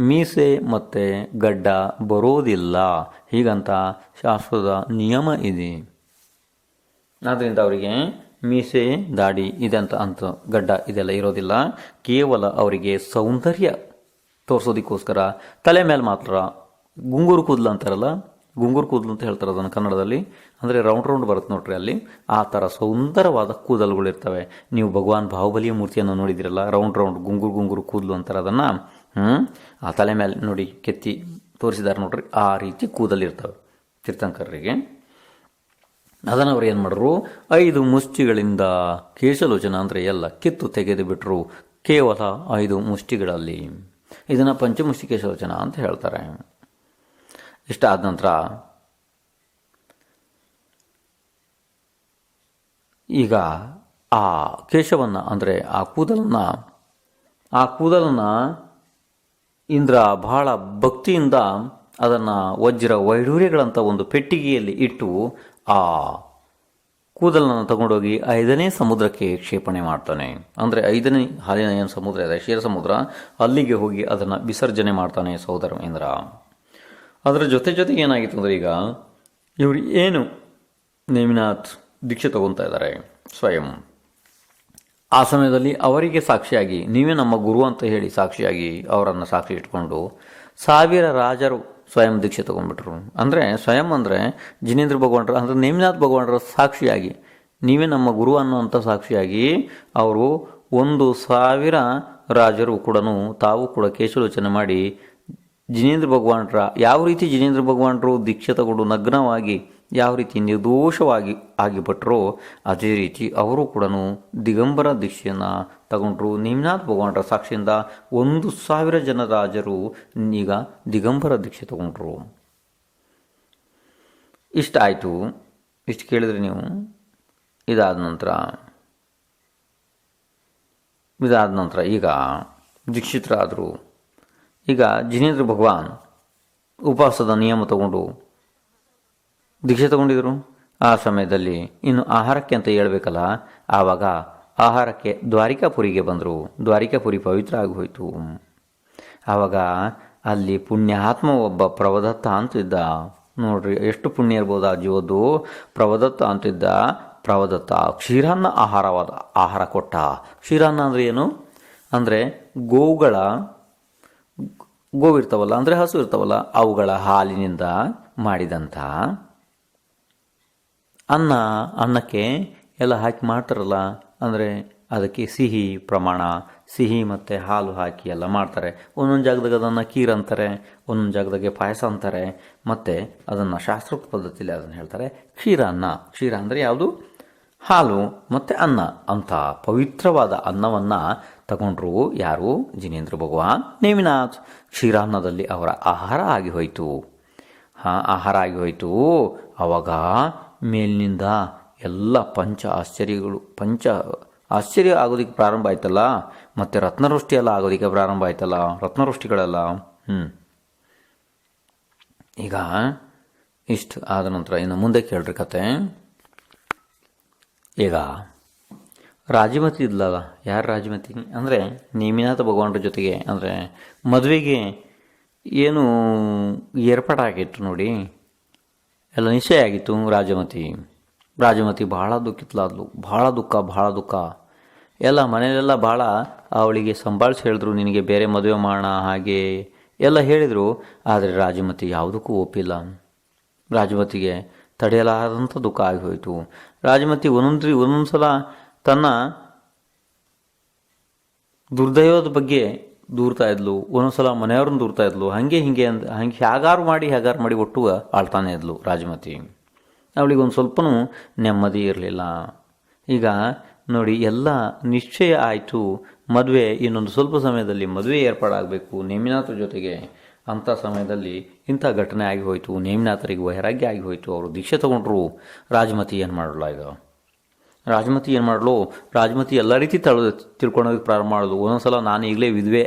ಮೀಸೆ ಮತ್ತು ಗಡ್ಡ ಬರೋದಿಲ್ಲ. ಹೀಗಂತ ಶಾಸ್ತ್ರದ ನಿಯಮ ಇದೆ. ಆದ್ದರಿಂದ ಅವರಿಗೆ ಮೀಸೆ ದಾಡಿ ಇದಂತ ಗಡ್ಡ ಇದೆಲ್ಲ ಇರೋದಿಲ್ಲ. ಕೇವಲ ಅವರಿಗೆ ಸೌಂದರ್ಯ ತೋರಿಸೋದಕ್ಕೋಸ್ಕರ ತಲೆ ಮೇಲೆ ಮಾತ್ರ ಗುಂಗುರು ಕೂದಲು ಅಂತಾರಲ್ಲ, ಗುಂಗುರು ಕೂದಲು ಅಂತ ಹೇಳ್ತಾರೆ ಅದನ್ನು ಕನ್ನಡದಲ್ಲಿ. ಅಂದರೆ ರೌಂಡ್ ರೌಂಡ್ ಬರುತ್ತೆ ನೋಡ್ರಿ ಅಲ್ಲಿ, ಆ ಥರ ಸುಂದರವಾದ ಕೂದಲುಗಳಿರ್ತವೆ. ನೀವು ಭಗವಾನ್ ಬಾಹುಬಲಿಯ ಮೂರ್ತಿಯನ್ನು ನೋಡಿದಿರಲ್ಲ, ರೌಂಡ್ ರೌಂಡ್ ಗುಂಗುರು ಗುಂಗುರು ಕೂದಲು ಅಂತಾರೆ ಅದನ್ನು. ಆ ತಲೆ ಮೇಲೆ ನೋಡಿ ಕೆತ್ತಿ ತೋರಿಸಿದ್ದಾರೆ ನೋಡ್ರಿ, ಆ ರೀತಿ ಕೂದಲಿರ್ತವೆ ತೀರ್ಥಂಕರರಿಗೆ. ಅದನ್ನು ಅವ್ರು ಏನು ಮಾಡಿದ್ರು, 5 ಮುಷ್ಟಿಗಳಿಂದ ಕೇಶಲೋಚನ ಅಂದರೆ ಎಲ್ಲ ಕಿತ್ತು ತೆಗೆದು ಬಿಟ್ಟರು, ಕೇವಲ 5 ಮುಷ್ಟಿಗಳಲ್ಲಿ. ಇದನ್ನು ಪಂಚಮುಷ್ಟಿ ಕೇಶಲೋಚನ ಅಂತ ಹೇಳ್ತಾರೆ. ಇಷ್ಟಾದ ನಂತರ ಈಗ ಆ ಕೇಶವನ್ನು ಅಂದರೆ ಆ ಕೂದಲನ್ನು ಇಂದ್ರ ಬಹಳ ಭಕ್ತಿಯಿಂದ ಅದನ್ನು ವಜ್ರ ವೈಡೂರ್ಯಗಳಂಥ ಒಂದು ಪೆಟ್ಟಿಗೆಯಲ್ಲಿ ಇಟ್ಟು ಆ ಕೂದಲನ್ನು ತಗೊಂಡೋಗಿ 5ನೇ ಸಮುದ್ರಕ್ಕೆ ಕ್ಷೇಪಣೆ ಮಾಡ್ತಾನೆ. ಅಂದರೆ 5ನೇ ಹಾಲಿನ ಏನು ಸಮುದ್ರ ಇದೆ, ಕ್ಷೀರ ಸಮುದ್ರ, ಅಲ್ಲಿಗೆ ಹೋಗಿ ಅದನ್ನು ವಿಸರ್ಜನೆ ಮಾಡ್ತಾನೆ ಸಹೋದರ ಇಂದ್ರ. ಅದರ ಜೊತೆಗೆ ಏನಾಗಿತ್ತು ಅಂದರೆ, ಈಗ ಇವರು ಏನು ನೇಮಿನಾಥ್ ದೀಕ್ಷೆ ತಗೊತಾ ಇದ್ದಾರೆ ಸ್ವಯಂ, ಆ ಸಮಯದಲ್ಲಿ ಅವರಿಗೆ ಸಾಕ್ಷಿಯಾಗಿ ನೀವೇ ನಮ್ಮ ಗುರು ಅಂತ ಹೇಳಿ ಸಾಕ್ಷಿಯಾಗಿ ಅವರನ್ನು ಸಾಕ್ಷಿ ಇಟ್ಕೊಂಡು 1000 ರಾಜರು ಸ್ವಯಂ ದೀಕ್ಷೆ ತೊಗೊಂಡ್ಬಿಟ್ರು. ಅಂದರೆ ಸ್ವಯಂ ಅಂದರೆ ಜಿನೇಂದ್ರ ಭಗವಾನರ ಅಂದರೆ ನೇಮಿನಾಥ್ ಭಗವಾನರ ಸಾಕ್ಷಿಯಾಗಿ ನೀವೇ ನಮ್ಮ ಗುರು ಅನ್ನುವಂಥ ಸಾಕ್ಷಿಯಾಗಿ ಅವರು 1000 ರಾಜರು ಕೂಡ ತಾವು ಕೂಡ ಕೇಶಲೋಚನೆ ಮಾಡಿ ಜಿನೇಂದ್ರ ಭಗವಾನರ ಯಾವ ರೀತಿ ಜಿನೇಂದ್ರ ಭಗವಾನರು ದೀಕ್ಷೆ ತಗೊಂಡು ನಗ್ನವಾಗಿ ಯಾವ ರೀತಿ ನಿರ್ದೋಷವಾಗಿ ಆಗಿಬಿಟ್ರೋ ಅದೇ ರೀತಿ ಅವರು ಕೂಡ ದಿಗಂಬರ ದೀಕ್ಷೆಯನ್ನು ತಗೊಂಡ್ರು. ನೇಮಿನಾಥ್ ಭಗವಾನರ ಸಾಕ್ಷಿಯಿಂದ 1000 ಜನ ರಾಜರು ಈಗ ದಿಗಂಬರ ದೀಕ್ಷೆ ತಗೊಂಡ್ರು. ಇಷ್ಟ ಆಯಿತು. ಇಷ್ಟು ಕೇಳಿದ್ರಿ ನೀವು. ಇದಾದ ನಂತರ ಈಗ ದೀಕ್ಷಿತರಾದರು. ಈಗ ಜಿನೇಂದ್ರ ಭಗವಾನ್ ಉಪವಾಸದ ನಿಯಮ ತಗೊಂಡು ದೀಕ್ಷೆ ತಗೊಂಡಿದ್ರು. ಆ ಸಮಯದಲ್ಲಿ ಇನ್ನು ಆಹಾರಕ್ಕೆ ಅಂತ ಹೇಳ್ಬೇಕಲ್ಲ, ಆವಾಗ ಆಹಾರಕ್ಕೆ ದ್ವಾರಿಕಾಪುರಿಗೆ ಬಂದರು. ದ್ವಾರಿಕಾಪುರಿ ಪವಿತ್ರ ಆಗಿ ಹೋಯಿತು. ಆವಾಗ ಅಲ್ಲಿ ಪುಣ್ಯಾತ್ಮ ಒಬ್ಬ ಪ್ರವದತ್ತ ಅಂತಿದ್ದ. ನೋಡ್ರಿ ಎಷ್ಟು ಪುಣ್ಯ ಇರ್ಬೋದು ಆ ಜೀವದ್ದು. ಪ್ರವದತ್ತ ಅಂತಿದ್ದ. ಪ್ರವದತ್ತ ಕ್ಷೀರಾನ್ನ ಆಹಾರ ಕೊಟ್ಟ. ಕ್ಷೀರಾನ್ನ ಅಂದರೆ ಏನು ಅಂದರೆ ಗೋವಿರ್ತಾವಲ್ಲ, ಅಂದರೆ ಹಸು ಇರ್ತಾವಲ್ಲ, ಅವುಗಳ ಹಾಲಿನಿಂದ ಮಾಡಿದಂಥ ಅನ್ನಕ್ಕೆ ಎಲ್ಲ ಹಾಕಿ ಮಾಡ್ತಾರಲ್ಲ, ಅಂದರೆ ಅದಕ್ಕೆ ಸಿಹಿ ಪ್ರಮಾಣ, ಸಿಹಿ ಮತ್ತು ಹಾಲು ಹಾಕಿ ಎಲ್ಲ ಮಾಡ್ತಾರೆ. ಒಂದೊಂದು ಜಾಗದಾಗ ಅದನ್ನು ಕೀರ್ ಅಂತಾರೆ, ಒಂದೊಂದು ಜಾಗದಾಗೆ ಪಾಯಸ ಅಂತಾರೆ, ಮತ್ತು ಅದನ್ನು ಶಾಸ್ತ್ರೋಕ್ತ ಪದ್ಧತಿಯಲ್ಲಿ ಅದನ್ನು ಹೇಳ್ತಾರೆ ಕ್ಷೀರಾನ್ನ. ಕ್ಷೀರ ಅಂದರೆ ಯಾವುದು? ಹಾಲು ಮತ್ತು ಅನ್ನ. ಅಂಥ ಪವಿತ್ರವಾದ ಅನ್ನವನ್ನು ತಗೊಂಡ್ರು ಯಾರು? ಜಿನೇಂದ್ರ ಭಗವಾನ್ ನೇಮಿನಾಥ್. ಕ್ಷೀರಾನ್ನದಲ್ಲಿ ಅವರ ಆಹಾರ ಆಗಿ ಹೋಯಿತು. ಆಹಾರ ಆಗಿ ಹೋಯಿತು. ಆವಾಗ ಮೇಲಿನಿಂದ ಎಲ್ಲ ಪಂಚ ಆಶ್ಚರ್ಯ ಆಗೋದಕ್ಕೆ ಪ್ರಾರಂಭ ಆಯ್ತಲ್ಲ, ಮತ್ತು ರತ್ನವೃಷ್ಟಿ ಎಲ್ಲ ಆಗೋದಕ್ಕೆ ಪ್ರಾರಂಭ ಆಯ್ತಲ್ಲ, ರತ್ನವೃಷ್ಟಿಗಳೆಲ್ಲ. ಈಗ ಇಷ್ಟು ಆದ ನಂತರ ಇನ್ನು ಮುಂದೆ ಕೇಳ್ರಿ ಕತೆ. ಈಗ ರಾಜಮತಿ ಇದ್ಲಲ್ಲ, ಯಾರು ರಾಜಮತಿ ಅಂದರೆ ನೇಮಿನಾಥ ಭಗವಾನರ ಜೊತೆಗೆ ಅಂದರೆ ಮದುವೆಗೆ ಏನು ಏರ್ಪಾಡಾಗಿತ್ತು ನೋಡಿ, ಎಲ್ಲ ನಿಶ್ಚಯ ಆಗಿತ್ತು. ರಾಜಮತಿ ಭಾಳ ದುಃಖಿತ್ಲಾದ್ಲು. ಭಾಳ ದುಃಖ ಎಲ್ಲ ಮನೆಯಲ್ಲೆಲ್ಲ ಭಾಳ ಅವಳಿಗೆ ಸಂಭಾಳಿಸಿ ಹೇಳಿದ್ರು, ನಿನಗೆ ಬೇರೆ ಮದುವೆ ಮಾಡೋಣ ಹಾಗೆ ಎಲ್ಲ ಹೇಳಿದರು. ಆದರೆ ರಾಜಮತಿ ಯಾವುದಕ್ಕೂ ಒಪ್ಪಿಲ್ಲ. ರಾಜಮತಿಗೆ ತಡೆಯಲಾರದಂಥ ದುಃಖ ಆಗಿ ಹೋಯಿತು. ರಾಜಮತಿ ಒಂದೊಂದು ಸಲ ತನ್ನ ದುರ್ದೈವದ ಬಗ್ಗೆ ದೂರ್ತಾ ಇದ್ಲು, ಒಂದೊಂದು ಸಲ ಮನೆಯವ್ರನ್ನ ದೂರ್ತಾ ಇದ್ಲು. ಹಂಗೆ ಹೇಗಾರು ಮಾಡಿ ಒಟ್ಟು ಆಳ್ತಾನೆ ಇದ್ಲು ರಾಜಮತಿ. ಅವಳಿಗೆ ಒಂದು ಸ್ವಲ್ಪನೂ ನೆಮ್ಮದಿ ಇರಲಿಲ್ಲ. ಈಗ ನೋಡಿ, ಎಲ್ಲ ನಿಶ್ಚಯ ಆಯಿತು. ಮದುವೆ ಇನ್ನೊಂದು ಸ್ವಲ್ಪ ಸಮಯದಲ್ಲಿ ಮದುವೆ ಏರ್ಪಾಡಾಗಬೇಕು ನೇಮಿನಾಥರ ಜೊತೆಗೆ. ಅಂಥ ಸಮಯದಲ್ಲಿ ಇಂಥ ಘಟನೆ ಆಗಿ ಹೋಯಿತು. ನೇಮಿನಾಥರಿಗೆ ವೈರಾಗ್ಯ ಆಗಿ ಹೋಯಿತು. ಅವರು ದೀಕ್ಷೆ ತಗೊಂಡ್ರು. ರಾಜಮತಿ ಏನು ಮಾಡಲ್ಲ. ಈಗ ರಾಜಮತಿ ಎಲ್ಲ ರೀತಿ ತಿಳ್ಕೊಳೋದಕ್ಕೆ ಪ್ರಾರಂಭ ಮಾಡೋದು. ಒಂದೊಂದು ಸಲ ನಾನು ಈಗಲೇ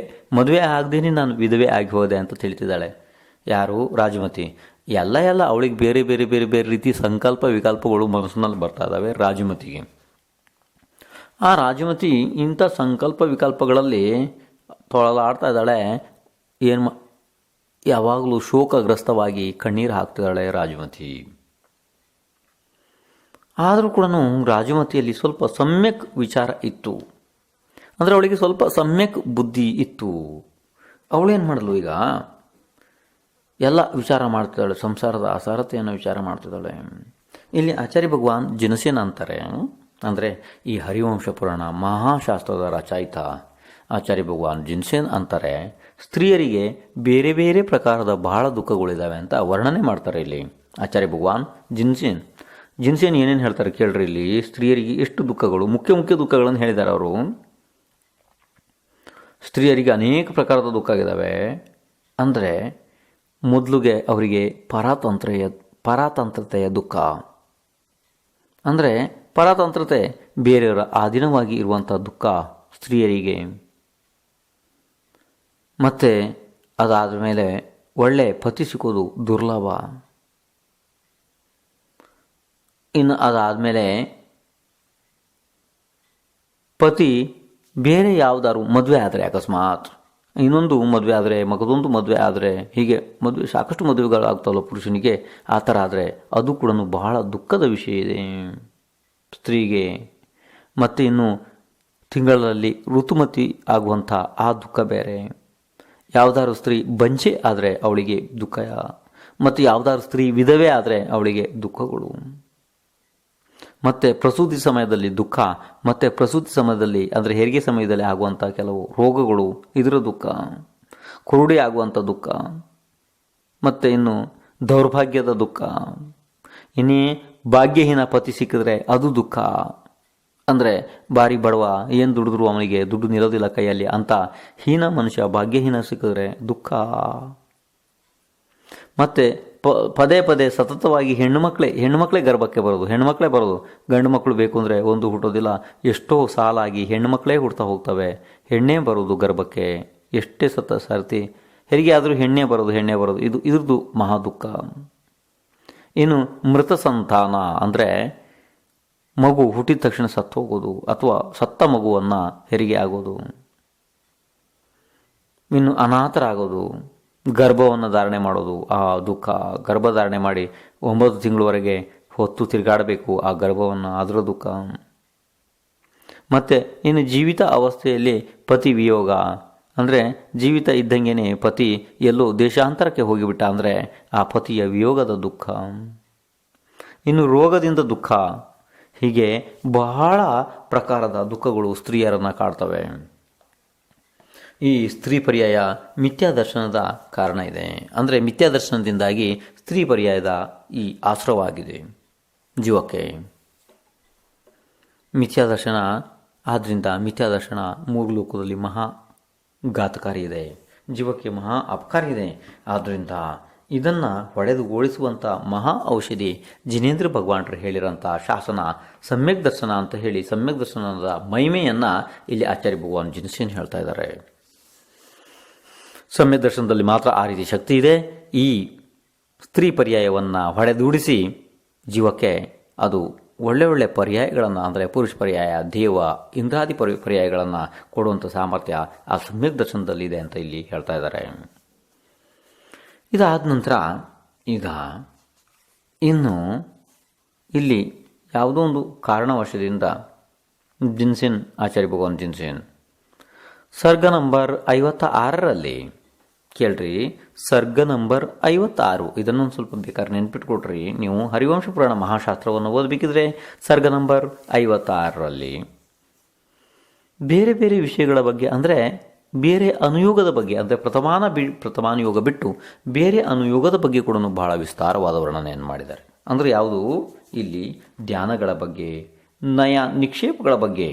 ಮದುವೆ ಆಗದೇನೆ ನಾನು ವಿಧವೆ ಆಗಿ ಹೋದೆ ಅಂತ ತಿಳಿತಿದ್ದಾಳೆ. ಯಾರು? ರಾಜಮತಿ. ಎಲ್ಲ ಅವಳಿಗೆ ಬೇರೆ ಬೇರೆ ಬೇರೆ ಬೇರೆ ರೀತಿ ಸಂಕಲ್ಪ ವಿಕಲ್ಪಗಳು ಮನಸ್ಸಿನಲ್ಲಿ ಬರ್ತಾ ಇದ್ದಾವೆ ರಾಜಮತಿಗೆ. ಆ ರಾಜಮತಿ ಇಂಥ ಸಂಕಲ್ಪ ವಿಕಲ್ಪಗಳಲ್ಲಿ ತೊಳಲಾಡ್ತಾ ಇದ್ದಾಳೆ. ಯಾವಾಗಲೂ ಶೋಕಗ್ರಸ್ತವಾಗಿ ಕಣ್ಣೀರು ಹಾಕ್ತಿದ್ದಾಳೆ ರಾಜಮತಿ. ಆದರೂ ಕೂಡ ರಾಜಮತಿಯಲ್ಲಿ ಸ್ವಲ್ಪ ಸಮ್ಯಕ್ ವಿಚಾರ ಇತ್ತು. ಅಂದರೆ ಅವಳಿಗೆ ಸ್ವಲ್ಪ ಸಮ್ಯಕ್ ಬುದ್ಧಿ ಇತ್ತು. ಅವಳೇನು ಮಾಡಲು, ಎಲ್ಲ ವಿಚಾರ ಮಾಡ್ತಿದ್ದಾಳೆ, ಸಂಸಾರದ ಅಸಾರತೆಯನ್ನು ವಿಚಾರ ಮಾಡ್ತಿದ್ದಾಳೆ. ಇಲ್ಲಿ ಆಚಾರ್ಯ ಭಗವಾನ್ ಜಿನಸೇನ ಅಂತಾರೆ, ಅಂದರೆ ಈ ಹರಿವಂಶ ಪುರಾಣ ಮಹಾಶಾಸ್ತ್ರದ ರಚಯಿತ ಆಚಾರ್ಯ ಭಗವಾನ್ ಜಿನ್ಸೇನ್ ಅಂತಾರೆ, ಸ್ತ್ರೀಯರಿಗೆ ಬೇರೆ ಬೇರೆ ಪ್ರಕಾರದ ಬಹಳ ದುಃಖಗಳಿದ್ದಾವೆ ಅಂತ ವರ್ಣನೆ ಮಾಡ್ತಾರೆ ಇಲ್ಲಿ ಆಚಾರ್ಯ ಭಗವಾನ್ ಜಿನ್ಸೇನ್ ಏನೇನು ಹೇಳ್ತಾರೆ ಕೇಳ್ರಿ. ಇಲ್ಲಿ ಸ್ತ್ರೀಯರಿಗೆ ಎಷ್ಟು ದುಃಖಗಳು, ಮುಖ್ಯ ದುಃಖಗಳನ್ನು ಹೇಳಿದ್ದಾರೆ ಅವರು. ಸ್ತ್ರೀಯರಿಗೆ ಅನೇಕ ಪ್ರಕಾರದ ದುಃಖ ಆಗಿದ್ದಾವೆ. ಅಂದರೆ ಮೊದಲಿಗೆ ಅವರಿಗೆ ಪರಾತಂತ್ರತೆಯ ದುಃಖ. ಅಂದರೆ ಪರಾತಂತ್ರತೆ ಬೇರೆಯವರ ಅಧೀನವಾಗಿ ಇರುವಂಥ ದುಃಖ ಸ್ತ್ರೀಯರಿಗೆ. ಮತ್ತು ಅದಾದ ಮೇಲೆ ಒಳ್ಳೆ ಪತಿ ಸಿಗೋದು ದುರ್ಲಭ. ಇನ್ನು ಅದಾದಮೇಲೆ ಪತಿ ಬೇರೆ ಯಾವುದಾದ್ರು ಮದುವೆ ಆದರೆ, ಅಕಸ್ಮಾತ್ ಇನ್ನೊಂದು ಮದುವೆ ಆದರೆ, ಮಗದೊಂದು ಮದುವೆ ಆದರೆ, ಹೀಗೆ ಸಾಕಷ್ಟು ಮದುವೆಗಳಾಗ್ತಾವಲ್ಲ ಪುರುಷನಿಗೆ, ಆ ಥರ ಆದರೆ ಅದು ಕೂಡ ಬಹಳ ದುಃಖದ ವಿಷಯ ಇದೆ ಸ್ತ್ರೀಗೆ. ಮತ್ತು ಇನ್ನು ತಿಂಗಳಲ್ಲಿ ಋತುಮತಿ ಆಗುವಂಥ ಆ ದುಃಖ ಬೇರೆ. ಯಾವುದಾದ್ರು ಸ್ತ್ರೀ ಬಂಚೆ ಆದರೆ ಅವಳಿಗೆ ದುಃಖ, ಮತ್ತು ಯಾವುದಾದ್ರು ಸ್ತ್ರೀ ವಿಧವೆ ಆದರೆ ಅವಳಿಗೆ ದುಃಖಗಳು. ಮತ್ತು ಪ್ರಸೂತಿ ಸಮಯದಲ್ಲಿ ದುಃಖ, ಮತ್ತು ಪ್ರಸೂತಿ ಸಮಯದಲ್ಲಿ ಅಂದರೆ ಹೆರಿಗೆ ಸಮಯದಲ್ಲಿ ಆಗುವಂಥ ಕೆಲವು ರೋಗಗಳು, ಇದರ ದುಃಖ, ಕುರುಡಿ ಆಗುವಂಥ ದುಃಖ, ಮತ್ತು ಇನ್ನು ದೌರ್ಭಾಗ್ಯದ ದುಃಖ. ಇನ್ನೇ ಭಾಗ್ಯಹೀನ ಪತಿ ಸಿಕ್ಕಿದ್ರೆ ಅದು ದುಃಖ. ಅಂದರೆ ಭಾರಿ ಬಡವ, ಏನು ದುಡಿದ್ರು ಅವನಿಗೆ ದುಡ್ಡು ನಿಲ್ಲೋದಿಲ್ಲ ಕೈಯಲ್ಲಿ ಅಂತ ಹೀನ ಮನುಷ್ಯ, ಭಾಗ್ಯಹೀನ ಸಿಕ್ಕಿದ್ರೆ ದುಃಖ. ಮತ್ತು ಪದೇ ಪದೇ ಸತತವಾಗಿ ಹೆಣ್ಣುಮಕ್ಕಳೇ ಗರ್ಭಕ್ಕೆ ಬರೋದು, ಹೆಣ್ಣುಮಕ್ಕಳೇ ಬರೋದು. ಗಂಡು ಮಕ್ಕಳು ಬೇಕು ಅಂದರೆ ಒಂದು ಹುಟ್ಟೋದಿಲ್ಲ, ಎಷ್ಟೋ ಸಾಲಾಗಿ ಹೆಣ್ಣುಮಕ್ಕಳೇ ಹುಡ್ತಾ ಹೋಗ್ತವೆ. ಹೆಣ್ಣೇ ಬರೋದು ಗರ್ಭಕ್ಕೆ, ಎಷ್ಟೇ ಸರ್ತಿ ಹೆರಿಗೆ ಆದರೂ ಹೆಣ್ಣೇ ಬರೋದು. ಇದ್ರದ್ದು ಮಹಾ ದುಃಖ. ಇನ್ನು ಮೃತ ಸಂತಾನ ಅಂದರೆ ಮಗು ಹುಟ್ಟಿದ ತಕ್ಷಣ ಸತ್ತು ಹೋಗೋದು, ಅಥವಾ ಸತ್ತ ಮಗುವನ್ನು ಹೆರಿಗೆ ಆಗೋದು. ಇನ್ನು ಅನಾಥರಾಗೋದು, ಗರ್ಭವನ್ನು ಧಾರಣೆ ಮಾಡೋದು, ಆ ದುಃಖ. ಗರ್ಭಧಾರಣೆ ಮಾಡಿ 9 ತಿಂಗಳವರೆಗೆ ಹೊತ್ತು ತಿರುಗಾಡಬೇಕು ಆ ಗರ್ಭವನ್ನು, ಅದರ ದುಃಖ. ಮತ್ತು ಇನ್ನು ಜೀವಿತ ಅವಸ್ಥೆಯಲ್ಲಿ ಪತಿ ವಿಯೋಗ, ಅಂದರೆ ಜೀವಿತ ಇದ್ದಂಗೆ ಪತಿ ಎಲ್ಲೋ ದೇಶಾಂತರಕ್ಕೆ ಹೋಗಿಬಿಟ್ಟ ಅಂದರೆ ಆ ಪತಿಯ ವಿಯೋಗದ ದುಃಖ. ಇನ್ನು ರೋಗದಿಂದ ದುಃಖ. ಹೀಗೆ ಬಹಳ ಪ್ರಕಾರದ ದುಃಖಗಳು ಸ್ತ್ರೀಯರನ್ನು ಕಾಡ್ತವೆ. ಈ ಸ್ತ್ರೀ ಪರ್ಯಾಯ ಮಿಥ್ಯಾದರ್ಶನದ ಕಾರಣ ಇದೆ. ಅಂದರೆ ಮಿಥ್ಯಾದರ್ಶನದಿಂದಾಗಿ ಸ್ತ್ರೀ ಪರ್ಯಾಯದ ಈ ಆಶ್ರವಾಗಿದೆ ಜೀವಕ್ಕೆ. ಮಿಥ್ಯಾದರ್ಶನ ಆದ್ದರಿಂದ ಮಿಥ್ಯಾದರ್ಶನ 3 ಲೋಕದಲ್ಲಿ ಮಹಾ ಘಾತಕಾರಿ ಇದೆ, ಜೀವಕ್ಕೆ ಮಹಾ ಅಪಕಾರಿ ಇದೆ. ಆದ್ದರಿಂದ ಇದನ್ನು ಹೊಡೆದುಗೊಳಿಸುವಂಥ ಮಹಾ ಔಷಧಿ ಜಿನೇಂದ್ರ ಭಗವಾನರು ಹೇಳಿರೋಂಥ ಶಾಸನ ಸಮ್ಯಕ್ ದರ್ಶನ ಅಂತ ಹೇಳಿ, ಸಮ್ಯಕ್ ದರ್ಶನದ ಮಹಿಮೆಯನ್ನು ಇಲ್ಲಿ ಆಚಾರ್ಯ ಭಗವಾನ್ ಜಿನಸೇನ್ ಹೇಳ್ತಾ ಇದ್ದಾರೆ. ಸಮ್ಯಕ್ ದರ್ಶನದಲ್ಲಿ ಮಾತ್ರ ಆ ರೀತಿ ಶಕ್ತಿ ಇದೆ. ಈ ಸ್ತ್ರೀ ಪರ್ಯಾಯವನ್ನು ಹೊಡೆದೂಡಿಸಿ ಜೀವಕ್ಕೆ ಅದು ಒಳ್ಳೆ ಪರ್ಯಾಯಗಳನ್ನು, ಅಂದರೆ ಪುರುಷ ಪರ್ಯಾಯ, ದೇವ, ಇಂದ್ರಾದಿ ಪರ್ಯಾಯಗಳನ್ನು ಕೊಡುವಂಥ ಸಾಮರ್ಥ್ಯ ಆ ಸಮ್ಯಕ್ ದರ್ಶನದಲ್ಲಿದೆ ಅಂತ ಇಲ್ಲಿ ಹೇಳ್ತಾ ಇದ್ದಾರೆ. ಇದಾದ ನಂತರ ಈಗ ಇನ್ನು ಇಲ್ಲಿ ಯಾವುದೋ ಒಂದು ಕಾರಣವಶದಿಂದ ಜಿನ್ಸೇನ್, ಆಚಾರ್ಯ ಭಗವಾನ್ ಜಿನ್ಸೇನ್ ಸರ್ಗ ನಂಬರ್ 56ರಲ್ಲಿ ಕೇಳ್ರಿ, ಸರ್ಗ ನಂಬರ್ 56, ಇದನ್ನೊಂದು ಸ್ವಲ್ಪ ಬೇಕಾದ್ರೆ ನೆನ್ಪಿಟ್ಕೊಟ್ರಿ ನೀವು. ಹರಿವಂಶ ಪುರಾಣ ಮಹಾಶಾಸ್ತ್ರವನ್ನು ಓದಬೇಕಿದ್ರೆ ಸರ್ಗ ನಂಬರ್ 56ರಲ್ಲಿ ಬೇರೆ ಬೇರೆ ವಿಷಯಗಳ ಬಗ್ಗೆ, ಅಂದರೆ ಬೇರೆ ಅನುಯೋಗದ ಬಗ್ಗೆ, ಅಂದರೆ ಪ್ರಥಮಾನುಯೋಗ ಬಿಟ್ಟು ಬೇರೆ ಅನುಯೋಗದ ಬಗ್ಗೆ ಕೂಡ ಬಹಳ ವಿಸ್ತಾರವಾದ ವರ್ಣನೆಯನ್ನು ಮಾಡಿದ್ದಾರೆ. ಅಂದರೆ ಯಾವುದು ಇಲ್ಲಿ ಧ್ಯಾನಗಳ ಬಗ್ಗೆ, ನಯ ನಿಕ್ಷೇಪಗಳ ಬಗ್ಗೆ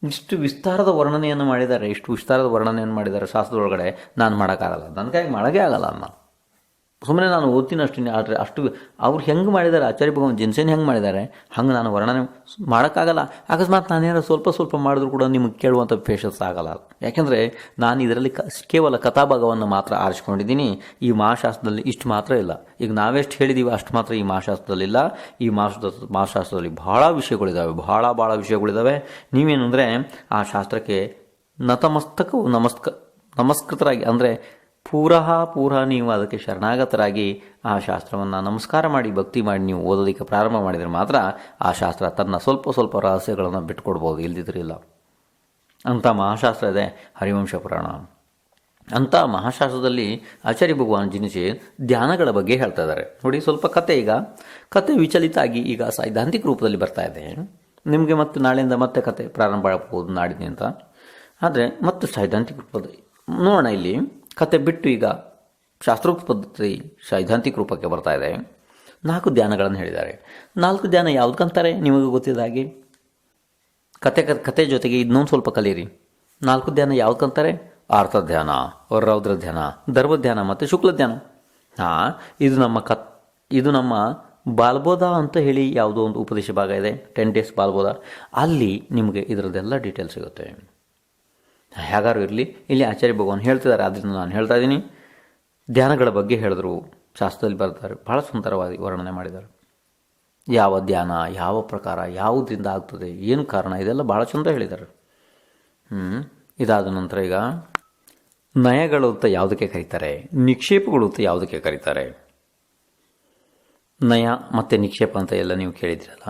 ಇಷ್ಟು ವಿಸ್ತಾರದ ವರ್ಣನೆಯನ್ನು ಮಾಡಿದ್ದಾರೆ. ಶಾಸ್ತ್ರದೊಳಗಡೆ ನಾನು ಮಾಡೋಕ್ಕಾಗಲ್ಲ, ನನ್ನ ಕೈಗೆ ಮಾಡೋಕ್ಕೆ ಆಗಲ್ಲ ಅಮ್ಮ. ಸುಮ್ಮನೆ ನಾನು ಓದ್ತೀನಿ ಅಷ್ಟೇ. ಆದರೆ ಅಷ್ಟು ಅವ್ರು ಹೆಂಗೆ ಮಾಡಿದ್ದಾರೆ, ಆಚಾರ್ಯ ಭಗವಾನ್ ಜಿನ್ಸೇನ್ ಹೆಂಗೆ ಮಾಡಿದ್ದಾರೆ ಹಂಗೆ ನಾನು ವರ್ಣನೆ ಮಾಡೋಕ್ಕಾಗಲ್ಲ. ಅಕಸ್ಮಾತ್ ನಾನೇನೋ ಸ್ವಲ್ಪ ಮಾಡಿದ್ರು ಕೂಡ ನಿಮಗೆ ಕೇಳುವಂಥ ಪೇಷನ್ಸ್ ಆಗಲ್ಲ. ಯಾಕೆಂದರೆ ನಾನು ಇದರಲ್ಲಿ ಕೇವಲ ಕಥಾಭಾಗವನ್ನು ಮಾತ್ರ ಆರಿಸ್ಕೊಂಡಿದ್ದೀನಿ. ಈ ಮಹಾಶಾಸ್ತ್ರದಲ್ಲಿ ಇಷ್ಟು ಮಾತ್ರ ಇಲ್ಲ. ಈಗ ನಾವೆಷ್ಟು ಹೇಳಿದ್ದೀವಿ ಅಷ್ಟು ಮಾತ್ರ ಈ ಮಹಾಶಾಸ್ತ್ರದಲ್ಲಿಲ್ಲ. ಈ ಮಹಾಶಾಸ್ತ್ರದಲ್ಲಿ ಭಾಳ ವಿಷಯಗಳಿದ್ದಾವೆ, ಭಾಳ ವಿಷಯಗಳಿದ್ದಾವೆ. ನೀವೇನೆಂದರೆ ಆ ಶಾಸ್ತ್ರಕ್ಕೆ ನಮಸ್ಕೃತರಾಗಿ, ಅಂದರೆ ಪೂರ ನೀವು ಅದಕ್ಕೆ ಶರಣಾಗತರಾಗಿ ಆ ಶಾಸ್ತ್ರವನ್ನು ನಮಸ್ಕಾರ ಮಾಡಿ ಭಕ್ತಿ ಮಾಡಿ ನೀವು ಓದೋದಕ್ಕೆ ಪ್ರಾರಂಭ ಮಾಡಿದರೆ ಮಾತ್ರ ಆ ಶಾಸ್ತ್ರ ತನ್ನ ಸ್ವಲ್ಪ ರಹಸ್ಯಗಳನ್ನು ಬಿಟ್ಕೊಡ್ಬೋದು, ಇಲ್ದಿದ್ರಿಲ್ಲ. ಅಂಥ ಮಹಾಶಾಸ್ತ್ರ ಇದೆ ಹರಿವಂಶ ಪುರಾಣ. ಅಂಥ ಮಹಾಶಾಸ್ತ್ರದಲ್ಲಿ ಆಚಾರ್ಯ ಭಗವಾನ್ ಜನಿಸಿ ಧ್ಯಾನಗಳ ಬಗ್ಗೆ ಹೇಳ್ತಾ ಇದ್ದಾರೆ ನೋಡಿ. ಸ್ವಲ್ಪ ಕತೆ ವಿಚಲಿತ ಆಗಿ ಈಗ ಸೈದ್ಧಾಂತಿಕ ರೂಪದಲ್ಲಿ ಬರ್ತಾ ಇದೆ. ನಿಮಗೆ ಮತ್ತೆ ನಾಳೆಯಿಂದ ಮತ್ತೆ ಕತೆ ಪ್ರಾರಂಭ ಆಗ್ಬೋದು ನಾಡಿನಿಂದ. ಆದರೆ ಮತ್ತೆ ಸೈದ್ಧಾಂತಿಕ ರೂಪದಲ್ಲಿ ನೋಡೋಣ. ಇಲ್ಲಿ ಕತೆ ಬಿಟ್ಟು ಈಗ ಶಾಸ್ತ್ರೋಕ್ತ ಪದ್ಧತಿ ಸೈದ್ಧಾಂತಿಕ ರೂಪಕ್ಕೆ ಬರ್ತಾ ಇದೆ. 4 ಧ್ಯಾನಗಳನ್ನು ಹೇಳಿದ್ದಾರೆ. 4 ಧ್ಯಾನ ಯಾವುದಕ್ಕಂತಾರೆ ನಿಮಗೆ ಗೊತ್ತಿದ್ದ ಹಾಗೆ. ಕತೆ ಜೊತೆಗೆ ಇನ್ನೊಂದು ಸ್ವಲ್ಪ ಕಲೀರಿ. 4 ಧ್ಯಾನ ಯಾವುದಕ್ಕಂತಾರೆ? ಆರ್ಥ ಧ್ಯಾನ, ರೌದ್ರ ಧ್ಯಾನ, ಧರ್ಮ ಧ್ಯಾನ ಮತ್ತು ಶುಕ್ಲ ಧ್ಯಾನ. ಇದು ನಮ್ಮ ಬಾಲ್ಬೋಧ ಅಂತ ಹೇಳಿ ಯಾವುದೋ ಒಂದು ಉಪದೇಶ ಭಾಗ ಇದೆ, 10 days ಬಾಲ್ಬೋಧ. ಅಲ್ಲಿ ನಿಮಗೆ ಇದರದ್ದೆಲ್ಲ ಡೀಟೇಲ್ಸ್ ಸಿಗುತ್ತೆ. ಹೇಗಾರು ಇರಲಿ, ಇಲ್ಲಿ ಆಚಾರ್ಯ ಭಗವಾನ್ ಹೇಳ್ತಿದ್ದಾರೆ, ಅದರಿಂದ ನಾನು ಹೇಳ್ತಾ ಇದ್ದೀನಿ. ಧ್ಯಾನಗಳ ಬಗ್ಗೆ ಹೇಳಿದ್ರು, ಶಾಸ್ತ್ರದಲ್ಲಿ ಬರ್ತಾರೆ, ಬಹಳ ಸುಂದರವಾಗಿ ವರ್ಣನೆ ಮಾಡಿದ್ದಾರೆ. ಯಾವ ಧ್ಯಾನ, ಯಾವ ಪ್ರಕಾರ, ಯಾವುದರಿಂದ ಆಗ್ತದೆ, ಏನು ಕಾರಣ, ಇದೆಲ್ಲ ಭಾಳ ಚಂದ ಹೇಳಿದ್ದಾರೆ. ಇದಾದ ನಂತರ ಈಗ ನಯಗಳು ಅಂತ ಯಾವುದಕ್ಕೆ ಕರೀತಾರೆ, ನಿಕ್ಷೇಪಗಳು ಅಂತ ಯಾವುದಕ್ಕೆ ಕರೀತಾರೆ. ನಯ ಮತ್ತು ನಿಕ್ಷೇಪ ಅಂತ ಎಲ್ಲ ನೀವು ಕೇಳಿದ್ರಲ್ಲ.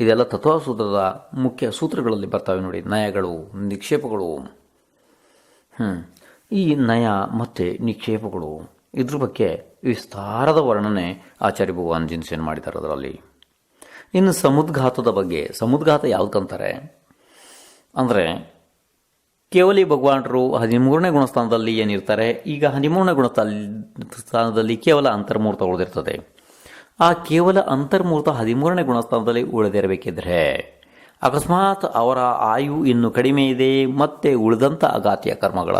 ಇದೆಲ್ಲ ತತ್ವಸೂತ್ರದ ಮುಖ್ಯ ಸೂತ್ರಗಳಲ್ಲಿ ಬರ್ತವೆ ನೋಡಿ. ನಯಗಳು, ನಿಕ್ಷೇಪಗಳು. ಈ ನಯ ಮತ್ತು ನಿಕ್ಷೇಪಗಳು ಇದ್ರ ಬಗ್ಗೆ ವಿಸ್ತಾರದ ವರ್ಣನೆ ಆಚಾರ್ಯ ಭಗವಾನ್ ಜಿನ್ಸೇನ್ ಮಾಡಿದ್ದಾರೆ ಅದರಲ್ಲಿ. ಇನ್ನು ಸಮುದ್ಘಾತದ ಬಗ್ಗೆ, ಸಮುದ್ಘಾತ ಯಾವುದಕ್ಕಂತಾರೆ ಅಂದರೆ, ಕೇವಲಿ ಭಗವಾನರು 13ನೇ ಗುಣಸ್ಥಾನದಲ್ಲಿ ಏನಿರ್ತಾರೆ, ಈಗ 13ನೇ ಗುಣಸ್ಥಾನದಲ್ಲಿ ಕೇವಲ ಅಂತರ್ಮೂರ್ತ ಉಳಿದಿರ್ತದೆ. ಆ ಕೇವಲ ಅಂತರ್ಮೂರ್ತ 13ನೇ ಗುಣಸ್ಥಾನದಲ್ಲಿ ಉಳಿದಿರಬೇಕಿದ್ರೆ ಅಕಸ್ಮಾತ್ ಅವರ ಆಯು ಇನ್ನು ಕಡಿಮೆ ಇದೆ ಮತ್ತು ಉಳಿದಂಥ ಅಘಾತೀಯ ಕರ್ಮಗಳ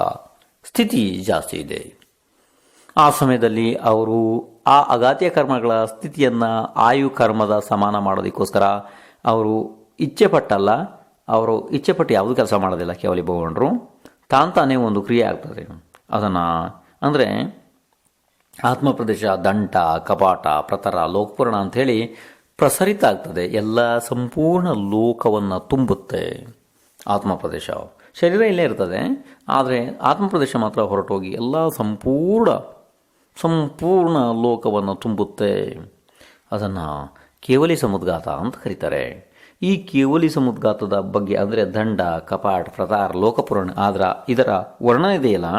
ಸ್ಥಿತಿ ಜಾಸ್ತಿ ಇದೆ. ಆ ಸಮಯದಲ್ಲಿ ಅವರು ಆ ಅಘಾತೀಯ ಕರ್ಮಗಳ ಸ್ಥಿತಿಯನ್ನು ಆಯು ಕರ್ಮದ ಸಮಾನ ಮಾಡೋದಕ್ಕೋಸ್ಕರ ಅವರು ಇಚ್ಛೆಪಟ್ಟು ಯಾವುದೂ ಕೆಲಸ ಮಾಡೋದಿಲ್ಲ. ಕೇವಲಿ ಭಗವಾನರು ತಾನೇ ಒಂದು ಕ್ರಿಯೆ ಆಗ್ತದೆ. ಅದನ್ನು ಅಂದರೆ ಆತ್ಮಪ್ರದೇಶ, ದಂಟ, ಕಪಾಟ, ಪ್ರತರ, ಲೋಕಪೂರ್ಣ ಅಂಥೇಳಿ ಪ್ರಸರಿತ ಆಗ್ತದೆ. ಎಲ್ಲ ಸಂಪೂರ್ಣ ಲೋಕವನ್ನು ತುಂಬುತ್ತೆ ಆತ್ಮಪ್ರದೇಶ. ಶರೀರ ಇಲ್ಲೇ ಇರ್ತದೆ, ಆದರೆ ಆತ್ಮಪ್ರದೇಶ ಮಾತ್ರ ಹೊರಟೋಗಿ ಎಲ್ಲ ಸಂಪೂರ್ಣ ಲೋಕವನ್ನು ತುಂಬುತ್ತೆ. ಅದನ್ನು ಕೇವಲಿ ಸಮುದ್ಘಾತ ಅಂತ ಕರೀತಾರೆ. ಈ ಕೇವಲಿ ಸಮುದ್ಘಾತದ ಬಗ್ಗೆ ಅಂದರೆ ದಂಡ, ಕಪಾಟ, ಪ್ರತಾರ, ಲೋಕಪುರಾಣ ಇದರ ವರ್ಣನೆ ಇದೆಯಲ್ಲ,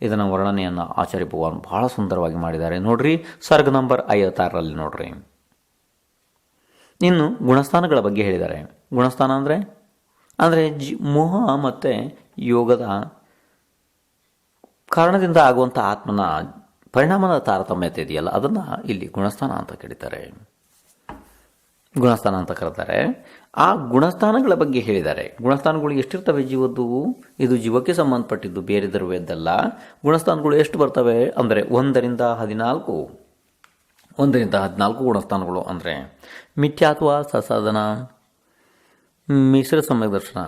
ಇದನ್ನು ವರ್ಣನೆಯನ್ನು ಆಚಾರ್ಯ ಭಗವಾನ್ ಬಹಳ ಸುಂದರವಾಗಿ ಮಾಡಿದ್ದಾರೆ ನೋಡ್ರಿ. ಸರ್ಗ ನಂಬರ್ 56ರಲ್ಲಿ ನೋಡ್ರಿ. ಇನ್ನು ಗುಣಸ್ಥಾನಗಳ ಬಗ್ಗೆ ಹೇಳಿದ್ದಾರೆ. ಗುಣಸ್ಥಾನ ಅಂದರೆ ಮೋಹ ಮತ್ತು ಯೋಗದ ಕಾರಣದಿಂದ ಆಗುವಂಥ ಆತ್ಮನ ಪರಿಣಾಮದ ತಾರತಮ್ಯತೆ ಇದೆಯಲ್ಲ, ಅದನ್ನು ಇಲ್ಲಿ ಗುಣಸ್ಥಾನ ಅಂತ ಕರೀತಾರೆ. ಆ ಗುಣಸ್ಥಾನಗಳ ಬಗ್ಗೆ ಹೇಳಿದ್ದಾರೆ. ಗುಣಸ್ಥಾನಗಳು ಎಷ್ಟಿರ್ತವೆ ಜೀವದ್ದು? ಇದು ಜೀವಕ್ಕೆ ಸಂಬಂಧಪಟ್ಟಿದ್ದು, ಬೇರೆ ದ್ರವ್ಯದ್ದಲ್ಲ. ಗುಣಸ್ಥಾನಗಳು ಎಷ್ಟು ಬರ್ತವೆ ಅಂದರೆ 1ರಿಂದ 14 ಗುಣಸ್ಥಾನಗಳು. ಅಂದರೆ ಮಿಥ್ಯಾತ್ವ, ಸಸಾಧನ, ಮಿಶ್ರ ಸಮ್ಯಕ್ ದರ್ಶನ,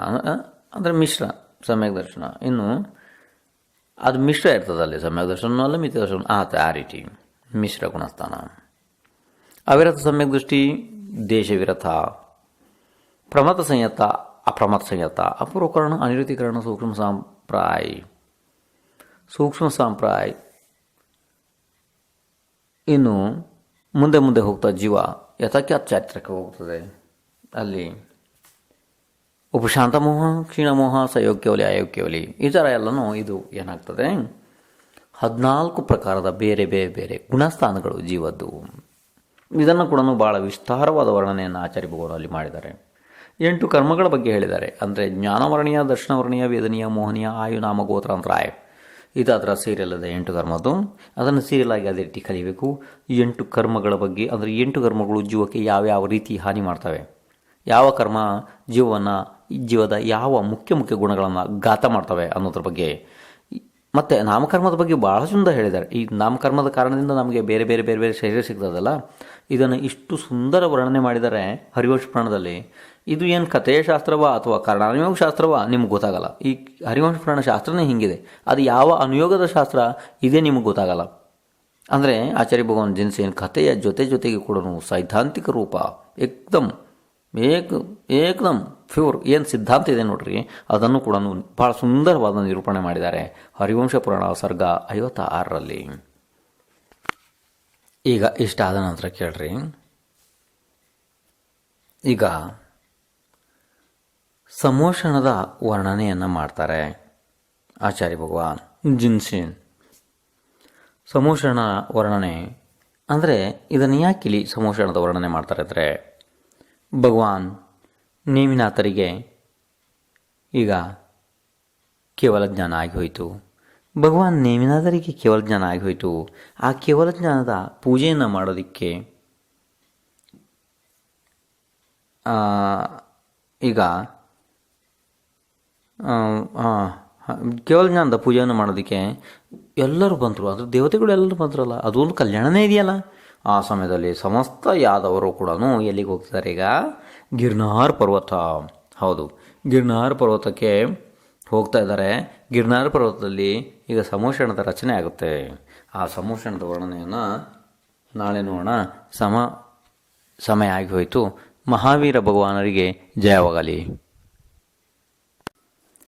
ಅಂದರೆ ಮಿಶ್ರ ಸಮ್ಯಕ್ ದರ್ಶನ. ಇನ್ನು ಅದು ಮಿಶ್ರ ಇರ್ತದಲ್ಲಿ, ಸಮ್ಯಕ್ ದರ್ಶನ ಅಲ್ಲ, ಮಿಥ್ಯ ದರ್ಶನ ಆ ರೀತಿ ಮಿಶ್ರ ಗುಣಸ್ಥಾನ. ಅವಿರತ ಸಮ್ಯಕ್ ದೃಷ್ಟಿ, ದೇಶವಿರತ, ಪ್ರಮತ ಸಂಯತ, ಅಪ್ರಮತ ಸಂಯತ, ಅಪೂರ್ವಕರಣ, ಅನಿರುತೀಕರಣ, ಸೂಕ್ಷ್ಮ ಸಂಪ್ರಾಯ. ಇನ್ನು ಮುಂದೆ ಹೋಗ್ತಾ ಜೀವ ಯಥಾಖ್ಯಾತ ಚಾರಿತ್ರಕ್ಕೆ ಹೋಗ್ತದೆ. ಅಲ್ಲಿ ಉಪಶಾಂತ ಮೋಹ, ಕ್ಷೀಣಮೋಹ, ಸಯೋಗ್ಯವಲಿ, ಅಯೋಗ್ಯವಲಿ, ಈ ಥರ ಎಲ್ಲನೂ ಇದು ಏನಾಗ್ತದೆ, 14 ಪ್ರಕಾರದ ಬೇರೆ ಬೇರೆ ಗುಣಸ್ಥಾನಗಳು ಜೀವದ್ದು. ಇದನ್ನು ಕೂಡ ಭಾಳ ವಿಸ್ತಾರವಾದ ವರ್ಣನೆಯನ್ನು ಆಚಾರ್ಯ ಭಗವಾನ್ ಅಲ್ಲಿ ಮಾಡಿದ್ದಾರೆ. 8 ಕರ್ಮಗಳ ಬಗ್ಗೆ ಹೇಳಿದ್ದಾರೆ. ಅಂದರೆ ಜ್ಞಾನವರ್ಣೀಯ, ದರ್ಶನವರ್ಣೀಯ, ವೇದನೀಯ, ಮೋಹನೀಯ, ಆಯು, ನಾಮ, ಗೋತ್ರ, ಅಂತರಾಯ. ಇದು ಅದರ ಸೀರಿಯಲ್ ಇದೆ 8 ಕರ್ಮದ್ದು. ಅದನ್ನು ಸೀರಿಯಲ್ ಆಗಿ ಅದೇ ರೀತಿ ಕಲಿಬೇಕು. 8 ಕರ್ಮಗಳ ಬಗ್ಗೆ, ಅಂದರೆ 8 ಕರ್ಮಗಳು ಜೀವಕ್ಕೆ ಯಾವ್ಯಾವ ರೀತಿ ಹಾನಿ ಮಾಡ್ತವೆ, ಯಾವ ಕರ್ಮ ಜೀವದ ಯಾವ ಮುಖ್ಯ ಗುಣಗಳನ್ನು ಘಾತ ಮಾಡ್ತವೆ ಅನ್ನೋದ್ರ ಬಗ್ಗೆ. ಮತ್ತು ನಾಮಕರ್ಮದ ಬಗ್ಗೆ ಭಾಳ ಸುಂದರ ಹೇಳಿದ್ದಾರೆ. ಈ ನಾಮಕರ್ಮದ ಕಾರಣದಿಂದ ನಮಗೆ ಬೇರೆ ಬೇರೆ ಶರೀರ ಸಿಗ್ತದಲ್ಲ, ಇದನ್ನು ಇಷ್ಟು ಸುಂದರ ವರ್ಣನೆ ಮಾಡಿದ್ದಾರೆ ಹರಿವಂಶ ಪುರಾಣದಲ್ಲಿ. ಇದು ಏನು ಕಥೆಯ ಶಾಸ್ತ್ರವ ಅಥವಾ ಕಾರಣಾನುಯೋಗ ಶಾಸ್ತ್ರವ ನಿಮ್ಗೆ ಗೊತ್ತಾಗಲ್ಲ. ಈ ಹರಿವಂಶ ಪುರಾಣ ಶಾಸ್ತ್ರನೇ ಹಿಂಗಿದೆ. ಅದು ಯಾವ ಅನುಯೋಗದ ಶಾಸ್ತ್ರ ಇದೇ ನಿಮಗೆ ಗೊತ್ತಾಗಲ್ಲ. ಅಂದರೆ ಆಚಾರ್ಯ ಭಗವಾನ್ ಜಿನ್ಸೇನ್ ಕಥೆಯ ಜೊತೆಗೆ ಕೂಡ ಸೈದ್ಧಾಂತಿಕ ರೂಪ ಏಕದಮ್ ಪ್ಯೂರ್ ಏನು ಸಿದ್ಧಾಂತ ಇದೆ ನೋಡ್ರಿ, ಅದನ್ನು ಕೂಡ ಭಾಳ ಸುಂದರವಾದ ನಿರೂಪಣೆ ಮಾಡಿದ್ದಾರೆ ಹರಿವಂಶ ಪುರಾಣ ಸರ್ಗ 56ರಲ್ಲಿ. ಈಗ ಇಷ್ಟಾದ ನಂತರ ಕೇಳ್ರಿ, ಈಗ ಸಮೋಷಣದ ವರ್ಣನೆಯನ್ನು ಮಾಡ್ತಾರೆ. ಆಚಾರ್ಯ ಭಗವಾನ್. ಜಿನ್ಸಿನ್ ಸಮೋಷಣ ವರ್ಣನೆ ಅಂದರೆ ಇದನ್ನು ಯಾಕೆ ಇಲ್ಲಿ ಸಮೋಷಣದ ವರ್ಣನೆ ಮಾಡ್ತಾರೆ ಅಂದರೆ, ಭಗವಾನ್ ನೇಮಿನಾಥರಿಗೆ ಈಗ ಕೇವಲ ಜ್ಞಾನ ಆಗಿ ಹೋಯಿತು. ಭಗವಾನ್ ನೇಮಿನಾಥರಿಗೆ ಕೇವಲ ಜ್ಞಾನ ಆಗಿ ಹೋಯಿತು. ಆ ಕೇವಲ ಜ್ಞಾನದ ಪೂಜೆಯನ್ನು ಮಾಡೋದಕ್ಕೆ ಈಗ ಕೇವಲ ಜ್ಞಾನದ ಪೂಜೆಯನ್ನು ಮಾಡೋದಕ್ಕೆ ಎಲ್ಲರೂ ಬಂದರು. ಅದ್ರ ದೇವತೆಗಳು ಎಲ್ಲರೂ ಬಂದ್ರಲ್ಲ, ಅದೊಂದು ಕಲ್ಯಾಣನೇ ಇದೆಯಲ್ಲ. ಆ ಸಮಯದಲ್ಲಿ ಸಮಸ್ತ ಯಾದವರು ಕೂಡ ಎಲ್ಲಿಗೆ ಹೋಗ್ತಿದ್ದಾರೆ ಈಗ? ಗಿರ್ನಾರ್ ಪರ್ವತ. ಹೌದು, ಗಿರ್ನಾರ್ ಪರ್ವತಕ್ಕೆ ಹೋಗ್ತಾ ಇದ್ದಾರೆ. ಗಿರ್ನಾರ್ ಪರ್ವತದಲ್ಲಿ ಈಗ ಸಮೋಷಣದ ರಚನೆ ಆಗುತ್ತೆ. ಆ ಸಮೋಷಣದ ವರ್ಣನೆಯನ್ನು ನಾಳೆ ನೋಡೋಣ. ಸಮಯ ಆಗಿ ಹೋಯಿತು. ಮಹಾವೀರ ಭಗವಾನರಿಗೆ ಜಯವಾಗಲಿ.